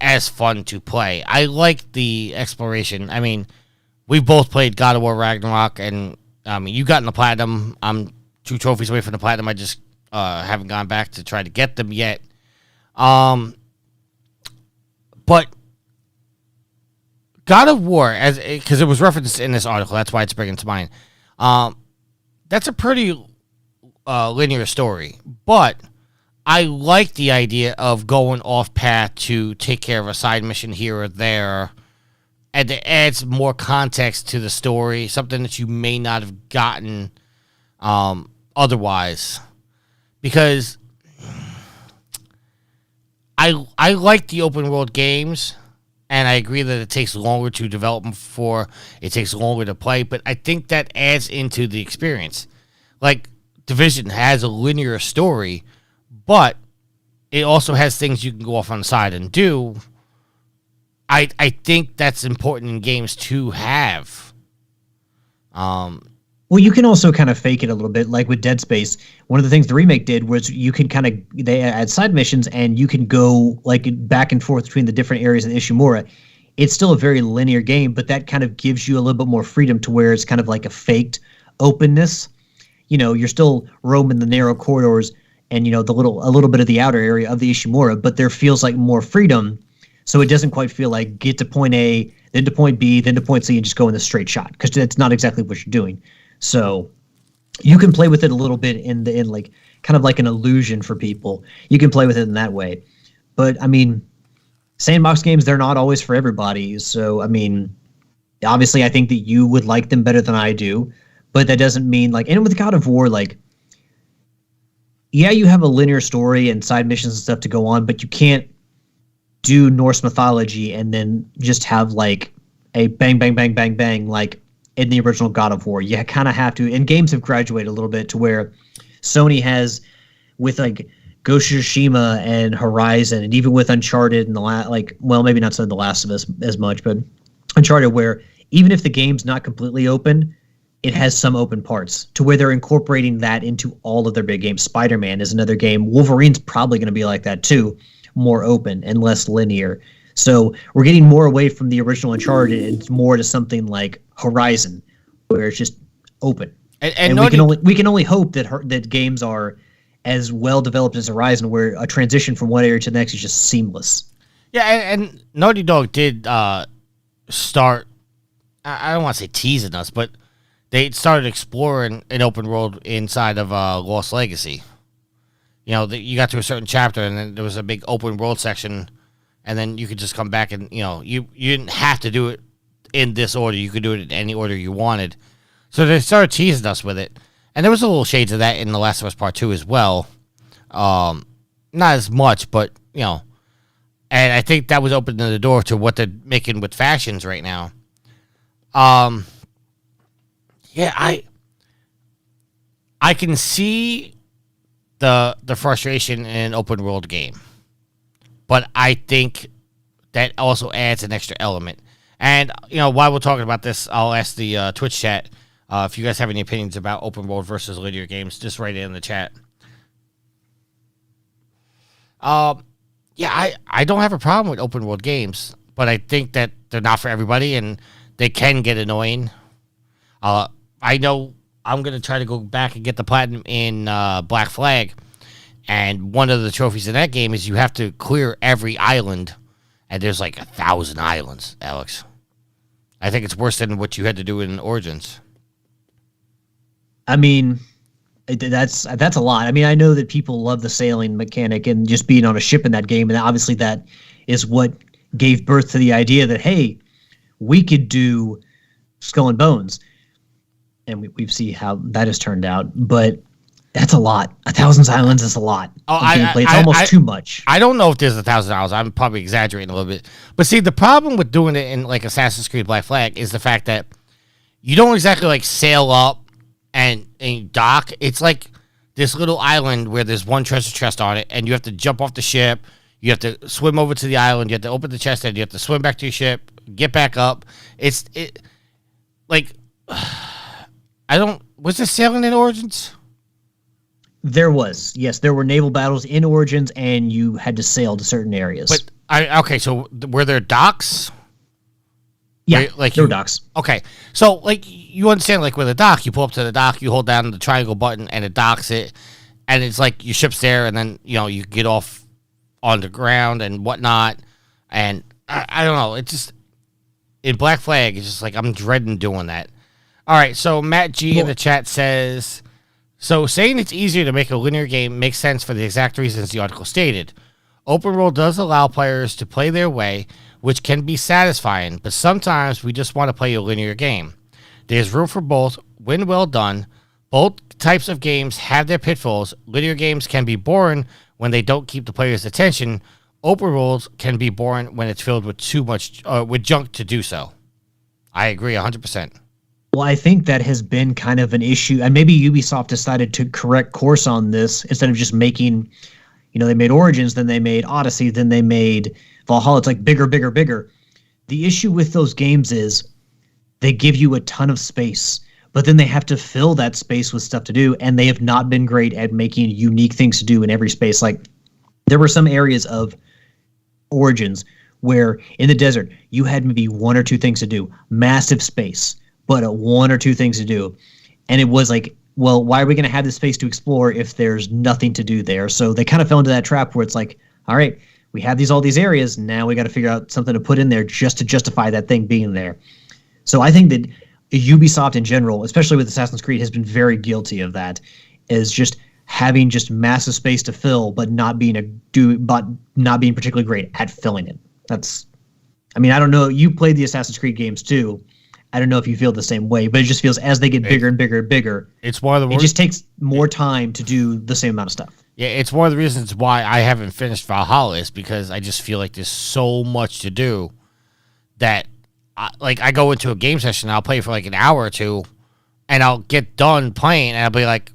as fun to play. I like the exploration. I mean, we both played God of War Ragnarok, and you got in the platinum. I'm 2 trophies away from the platinum. I just haven't gone back to try to get them yet. But God of War, because it was referenced in this article, that's why it's bringing to mind. That's a pretty linear story, but I like the idea of going off path to take care of a side mission here or there, and it adds more context to the story, something that you may not have gotten otherwise. Because I like the open world games, and I agree that it takes longer to develop them before it takes longer to play, but I think that adds into the experience. Like, Division has a linear story, but it also has things you can go off on the side and do. I think that's important in games to have. Well, you can also kind of fake it a little bit, like with Dead Space. One of the things the remake did was you can they add side missions, and you can go like back and forth between the different areas of Ishimura. It's still a very linear game, but that kind of gives you a little bit more freedom to where it's kind of like a faked openness. You're still roaming the narrow corridors and a little bit of the outer area of the Ishimura, but there feels like more freedom. So it doesn't quite feel like get to point A, then to point B, then to point C, and just go in the straight shot, because that's not exactly what you're doing. So you can play with it a little bit in like kind of like an illusion for people. You can play with it in that way. But I mean, sandbox games, they're not always for everybody. So I mean, obviously I think that you would like them better than I do, but that doesn't mean and with God of War, yeah, you have a linear story and side missions and stuff to go on, but you can't do Norse mythology and then just have a bang, bang, bang, bang, bang, in the original God of War. You kind of have to, and games have graduated a little bit to where Sony has, with Ghost of Tsushima and Horizon, and even with Uncharted and maybe not so The Last of Us as much, but Uncharted, where even if the game's not completely open, it has some open parts to where they're incorporating that into all of their big games. Spider-Man is another game. Wolverine's probably going to be like that too, more open and less linear. So we're getting more away from the original Uncharted and more to something like Horizon, where it's just open. And we can only hope that games are as well developed as Horizon, where a transition from one area to the next is just seamless. Yeah, and Naughty Dog did start. I don't want to say teasing us, but they started exploring an open world inside of Lost Legacy. You got to a certain chapter, and then there was a big open world section. And then you could just come back and, you didn't have to do it in this order. You could do it in any order you wanted. So they started teasing us with it. And there was a little shades of that in The Last of Us Part 2 as well. Not as much, but, and I think that was opening the door to what they're making with fashions right now. Yeah, I can see the frustration in an open world game. But I think that also adds an extra element. And, while we're talking about this, I'll ask the Twitch chat if you guys have any opinions about open world versus linear games. Just write it in the chat. Yeah, I don't have a problem with open world games, but I think that they're not for everybody, and they can get annoying. I know I'm going to try to go back and get the platinum in Black Flag. And one of the trophies in that game is you have to clear every island. And there's 1,000 islands, Alex. I think it's worse than what you had to do in Origins. I mean, That's a lot. I mean, I know that people love the sailing mechanic and just being on a ship in that game, and obviously that is what gave birth to the idea that, hey, we could do Skull and Bones, and we've seen how that has turned out. But that's a lot. 1,000 Islands is a lot. It's almost too much. I don't know if there's 1,000 hours. I'm probably exaggerating a little bit. But see, the problem with doing it in like Assassin's Creed Black Flag is the fact that you don't exactly like sail up and dock. It's like this little island where there's one treasure chest on it, and you have to jump off the ship. You have to swim over to the island. You have to open the chest, and you have to swim back to your ship, get back up. Was there sailing in Origins? There was, yes. There were naval battles in Origins, and you had to sail to certain areas. But so were there docks? Yeah, there were docks. Okay, so like you understand, like with a dock, you pull up to the dock, you hold down the triangle button, and it docks it, and it's like your ship's there, and then you get off on the ground and whatnot, and I don't know, it's just in Black Flag, it's just like I'm dreading doing that. All right, so Matt G in the chat says, so saying it's easier to make a linear game makes sense for the exact reasons the article stated. Open world does allow players to play their way, which can be satisfying, but sometimes we just want to play a linear game. There's room for both when well done. Both types of games have their pitfalls. Linear games can be boring when they don't keep the player's attention. Open worlds can be boring when it's filled with too much with junk to do so. I agree 100%. Well, I think that has been kind of an issue, and maybe Ubisoft decided to correct course on this instead of just making, they made Origins, then they made Odyssey, then they made Valhalla. It's like bigger, bigger, bigger. The issue with those games is they give you a ton of space, but then they have to fill that space with stuff to do, and they have not been great at making unique things to do in every space. Like, there were some areas of Origins where in the desert you had maybe one or two things to do, massive space, but one or two things to do. And it was like, well, why are we going to have this space to explore if there's nothing to do there? So they kind of fell into that trap where it's like, all right, we have all these areas. Now we got to figure out something to put in there just to justify that thing being there. So I think that Ubisoft in general, especially with Assassin's Creed, has been very guilty of that, is just having just massive space to fill, but not being particularly great at filling it. I don't know. You played the Assassin's Creed games too. I don't know if you feel the same way, but it just feels as they get bigger and bigger and bigger, it's one of the it just takes more time to do the same amount of stuff. Yeah, it's one of the reasons why I haven't finished Valhalla is because I just feel like there's so much to do that, I go into a game session, I'll play for like an hour or two, and I'll get done playing, and I'll be like,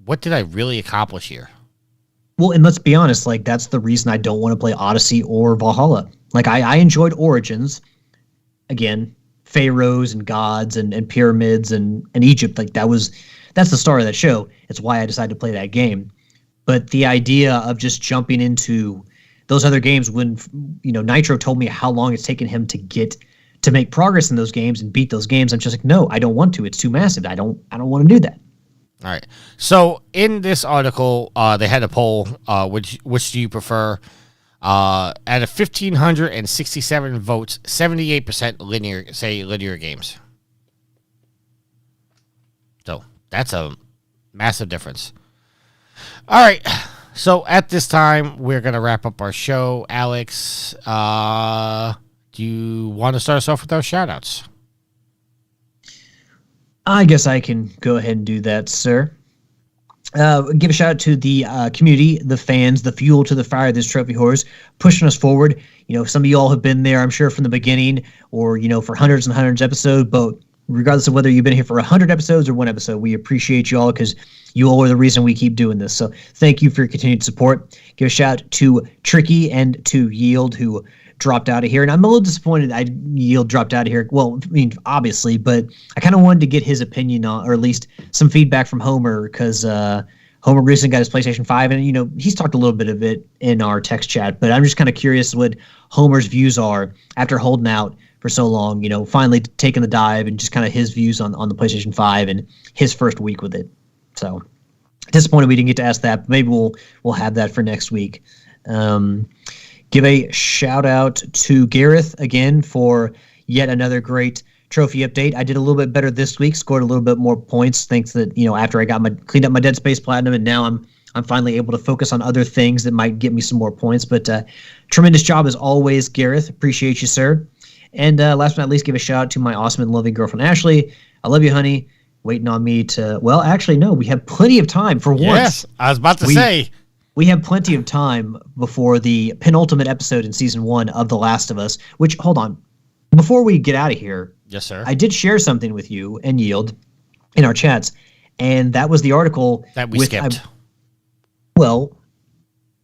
what did I really accomplish here? Well, and let's be honest, like that's the reason I don't want to play Odyssey or Valhalla. Like I enjoyed Origins, again, pharaohs and gods and pyramids and Egypt. Like that's the star of that show. It's why I decided to play that game. But the idea of just jumping into those other games when Nitro told me how long it's taken him to make progress in those games and beat those games, I'm just like, no, I don't want to. It's too massive. I don't want to do that. All right. So in this article, they had a poll. Which do you prefer? Out of 1,567 votes, 78% linear games. So that's a massive difference. All right. So at this time, we're going to wrap up our show. Alex, do you want to start us off with our shout-outs? I guess I can go ahead and do that, sir. Give a shout out to the community, the fans, the fuel to the fire of this Trophy Horse, pushing us forward. Some of you all have been there, I'm sure, from the beginning or, for hundreds and hundreds of episodes. But regardless of whether you've been here for 100 episodes or one episode, we appreciate you all because you all are the reason we keep doing this. So thank you for your continued support. Give a shout out to Tricky and to Yield, who dropped out of here. And I'm a little disappointed Yield dropped out of here. Well, obviously, but I kind of wanted to get his opinion on, or at least some feedback from Homer, because Homer recently got his PlayStation 5, and, he's talked a little bit of it in our text chat, but I'm just kind of curious what Homer's views are after holding out for so long, finally taking the dive and just kind of his views on the PlayStation 5 and his first week with it. So disappointed we didn't get to ask that, but maybe we'll have that for next week. Give a shout out to Gareth again for yet another great trophy update. I did a little bit better this week, scored a little bit more points. Thanks that, after I got cleaned up my Dead Space Platinum, and now I'm finally able to focus on other things that might get me some more points. But tremendous job as always, Gareth. Appreciate you, sir. And last but not least, give a shout out to my awesome and loving girlfriend, Ashley. I love you, honey. Waiting on me to, well, actually, no, we have plenty of time for once. Yes, I was about to say. We have plenty of time before the penultimate episode in season 1 of The Last of Us, which, hold on, before we get out of here. Yes, sir. I did share something with you and Yield in our chats, and that was the article that we skipped. Well,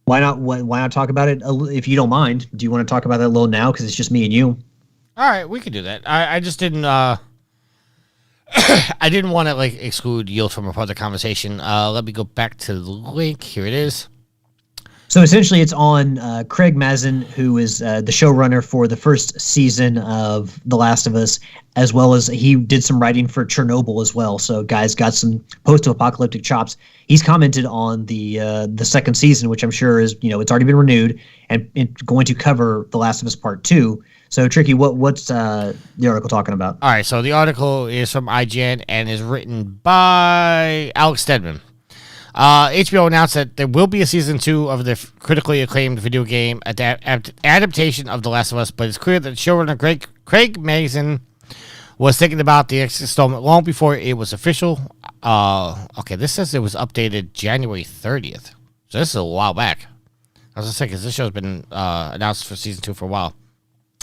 why not talk about it if you don't mind? Do you want to talk about that a little now, because it's just me and you? All right, we could do that. I just didn't. I didn't want to exclude Yield from a part of the conversation. Let me go back to the link. Here it is. So essentially, it's on Craig Mazin, who is the showrunner for the first season of The Last of Us, as well as he did some writing for Chernobyl as well. So, guys got some post-apocalyptic chops. He's commented on the second season, which I'm sure is, it's already been renewed and going to cover The Last of Us Part 2. So, Tricky, what's the article talking about? All right, so the article is from IGN and is written by Alex Stedman. HBO announced that there will be a season 2 of the critically acclaimed video game adaptation of The Last of Us, but it's clear that showrunner Craig Mazin was thinking about the next installment long before it was official. Okay, this says it was updated January 30th, so this is a while back. I was going to say, because this show's been announced for season 2 for a while.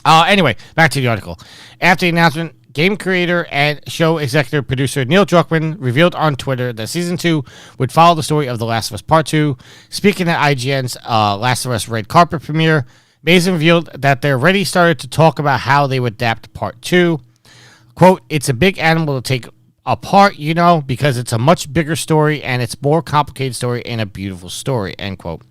Anyway, back to the article. After the announcement, game creator and show executive producer Neil Druckmann revealed on Twitter that Season 2 would follow the story of The Last of Us Part 2. Speaking at IGN's Last of Us Red Carpet premiere, Mazin revealed that they already started to talk about how they would adapt Part 2. Quote, "It's a big animal to take apart, because it's a much bigger story and it's more complicated story and a beautiful story," end quote.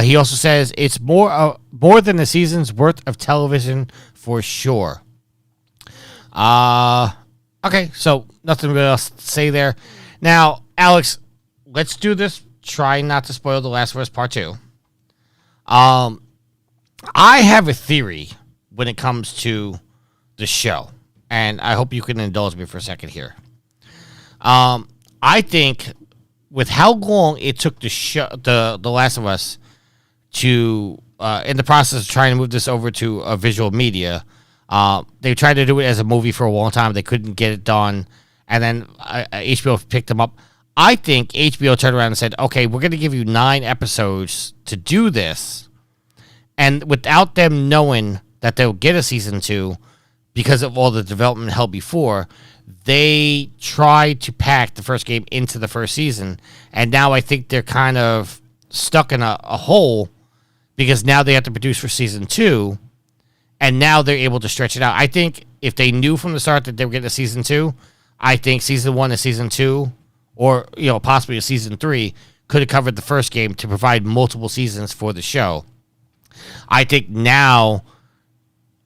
He also says it's more than a season's worth of television for sure. Okay, so nothing really else to say there. Now, Alex, let's do this. Try not to spoil The Last of Us Part 2. I have a theory when it comes to the show, and I hope you can indulge me for a second here. I think with how long it took the Last of Us to, in the process of trying to move this over to a visual media, they tried to do it as a movie for a long time. They couldn't get it done, and then HBO picked them up. I think HBO turned around and said, okay, we're going to give you 9 episodes to do this, and without them knowing that they'll get a season 2 because of all the development held before, they tried to pack the first game into the first season, and now I think they're kind of stuck in a hole because now they have to produce for season 2, and now they're able to stretch it out. I think if they knew from the start that they were getting a season 2, I think season 1 and season 2, or possibly a season 3, could have covered the first game to provide multiple seasons for the show. I think now,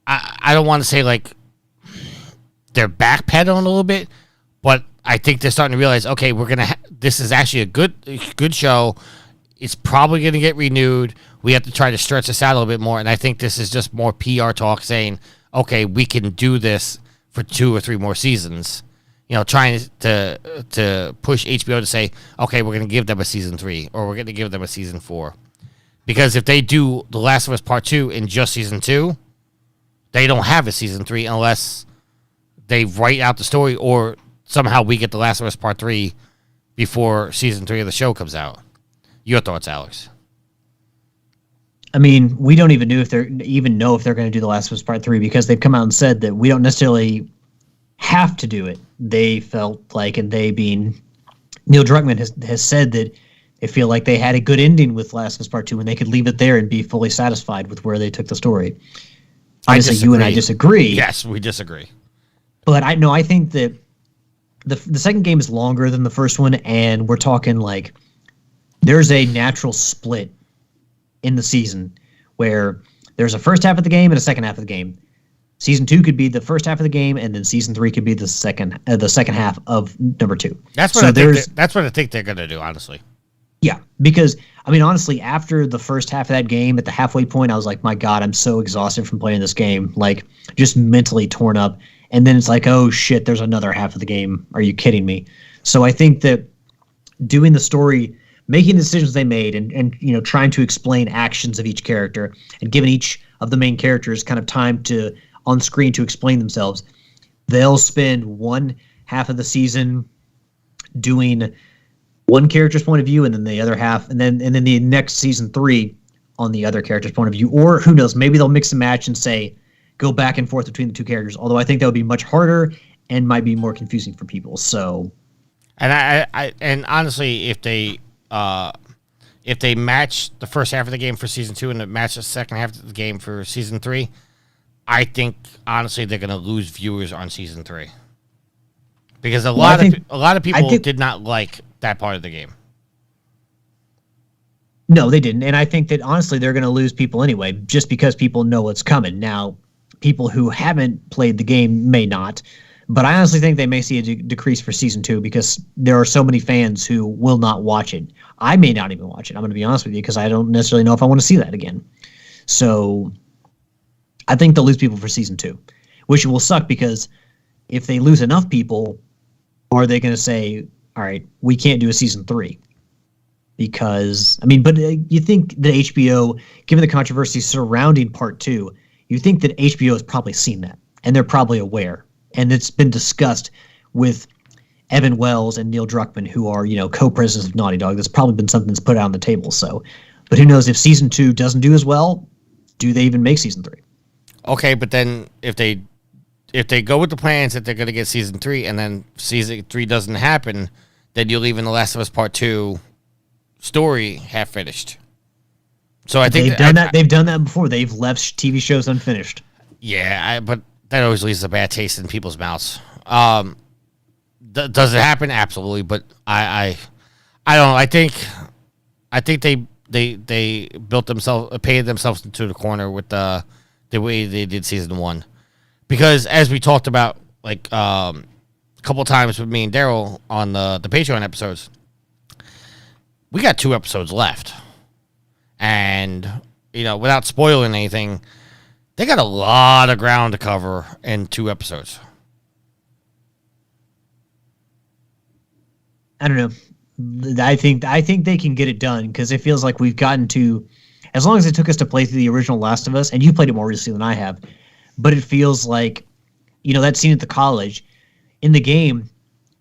I don't want to say they're backpedaling a little bit, but I think they're starting to realize, okay, this is actually a good show. It's probably going to get renewed. We have to try to stretch this out a little bit more, and I think this is just more PR talk saying, okay, we can do this for 2 or 3 more seasons. Trying to push HBO to say, okay, we're going to give them a season 3, or we're going to give them a season 4. Because if they do The Last of Us Part 2 in just season 2, they don't have a season 3 unless they write out the story, or somehow we get The Last of Us Part 3 before season 3 of the show comes out. Your thoughts, Alex? I mean, we don't even know if they're going to do The Last of Us Part 3, because they've come out and said that we don't necessarily have to do it. They felt like, and they being Neil Druckmann has said that they feel like they had a good ending with Last of Us Part 2 and they could leave it there and be fully satisfied with where they took the story. Obviously, you and I disagree. Yes, we disagree. But I think that the second game is longer than the first one, and we're talking there's a natural split in the season where there's a first half of the game and a second half of the game. Season 2 could be the first half of the game, and then season 3 could be the second half of number 2. That's what I think they're going to do, honestly. Yeah, because honestly, after the first half of that game, at the halfway point, I was like, my God, I'm so exhausted from playing this game, just mentally torn up. and then it's like, oh shit, there's another half of the game. Are you kidding me? So I think that doing the story, making the decisions they made, and trying to explain actions of each character, and giving each of the main characters kind of time to on screen to explain themselves. They'll spend one half of the season doing one character's point of view, and then the other half, and then the next season 3 on the other character's point of view. Or who knows, maybe they'll mix and match and say go back and forth between the two characters. Although I think that would be much harder and might be more confusing for people. So, and and honestly, if they match the first half of the game for season 2 and match the second half of the game for season 3, I think honestly they're going to lose viewers on season 3 because a lot of people did not like that part of the game. No, they didn't. And I think that honestly they're going to lose people anyway, just because people know what's coming. Now, people who haven't played the game may not, but I honestly think they may see a decrease for season 2 because there are so many fans who will not watch it. I may not even watch it. I'm going to be honest with you because I don't necessarily know if I want to see that again. So I think they'll lose people for season 2, which will suck because if they lose enough people, are they going to say, all right, we can't do a season 3? Because, I mean, but you think that HBO, given the controversy surrounding part 2, you think that HBO has probably seen that, and they're probably aware. And it's been discussed with Evan Wells and Neil Druckmann, who are, co-presidents of Naughty Dog. That's probably been something that's put out on the table. So, but who knows if season 2 doesn't do as well, do they even make season 3? Okay, but then if they go with the plans that they're going to get season 3 and then season 3 doesn't happen, then you're leaving The Last of Us Part 2 story half finished. So I think they've done that before. They've left TV shows unfinished. Yeah, but that always leaves a bad taste in people's mouths. Does it happen? Absolutely, but I don't know. I think they painted themselves into the corner with the way they did season 1, because as we talked about like a couple times with me and Daryl on the Patreon episodes, we got 2 episodes left, and without spoiling anything, they got a lot of ground to cover in 2 episodes. I don't know. I think they can get it done because it feels like we've gotten to, as long as it took us to play through the original Last of Us, and you played it more recently than I have, but it feels like, that scene at the college, in the game,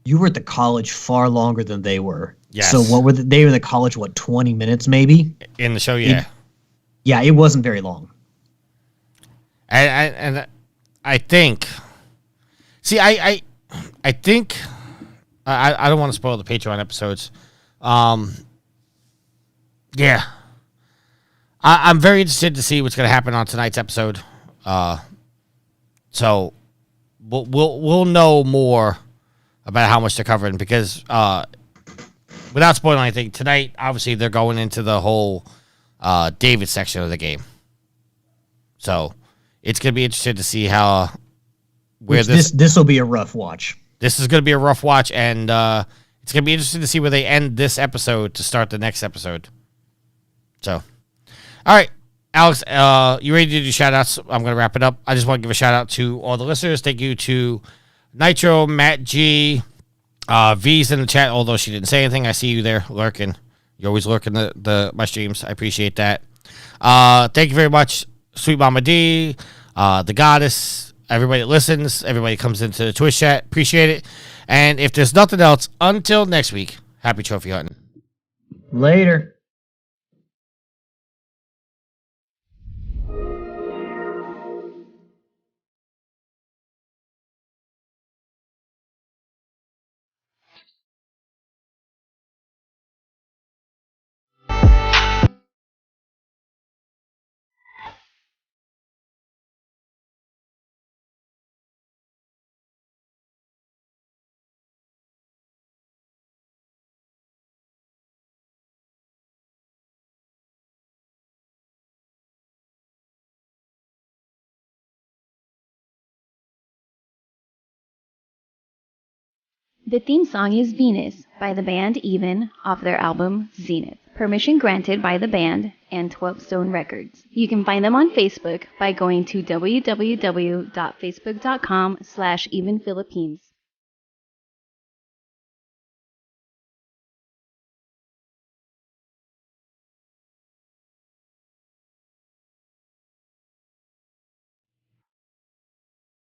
you were at the college far longer than they were. Yes. So what were they were in the college? 20 minutes maybe in the show? Yeah. It wasn't very long. And I think, see, I think. I don't want to spoil the Patreon episodes. Yeah. I'm very interested to see what's going to happen on tonight's episode. So we'll know more about how much they're covering because without spoiling anything, tonight obviously they're going into the whole David section of the game. So it's going to be interesting to see how this will be a rough watch. This is going to be a rough watch, and it's going to be interesting to see where they end this episode to start the next episode. So, all right, Alex, you ready to do shout-outs? I'm going to wrap it up. I just want to give a shout-out to all the listeners. Thank you to Nitro, Matt G, V's in the chat, although she didn't say anything. I see you there lurking. You're always lurking my streams. I appreciate that. Thank you very much, Sweet Mama D, the Goddess, everybody that listens, everybody comes into the Twitch chat. Appreciate it. And if there's nothing else, until next week, happy trophy hunting. Later. The theme song is Venus by the band Even off their album Zenith. Permission granted by the band and 12 Stone Records. You can find them on Facebook by going to www.facebook.com/evenphilippines.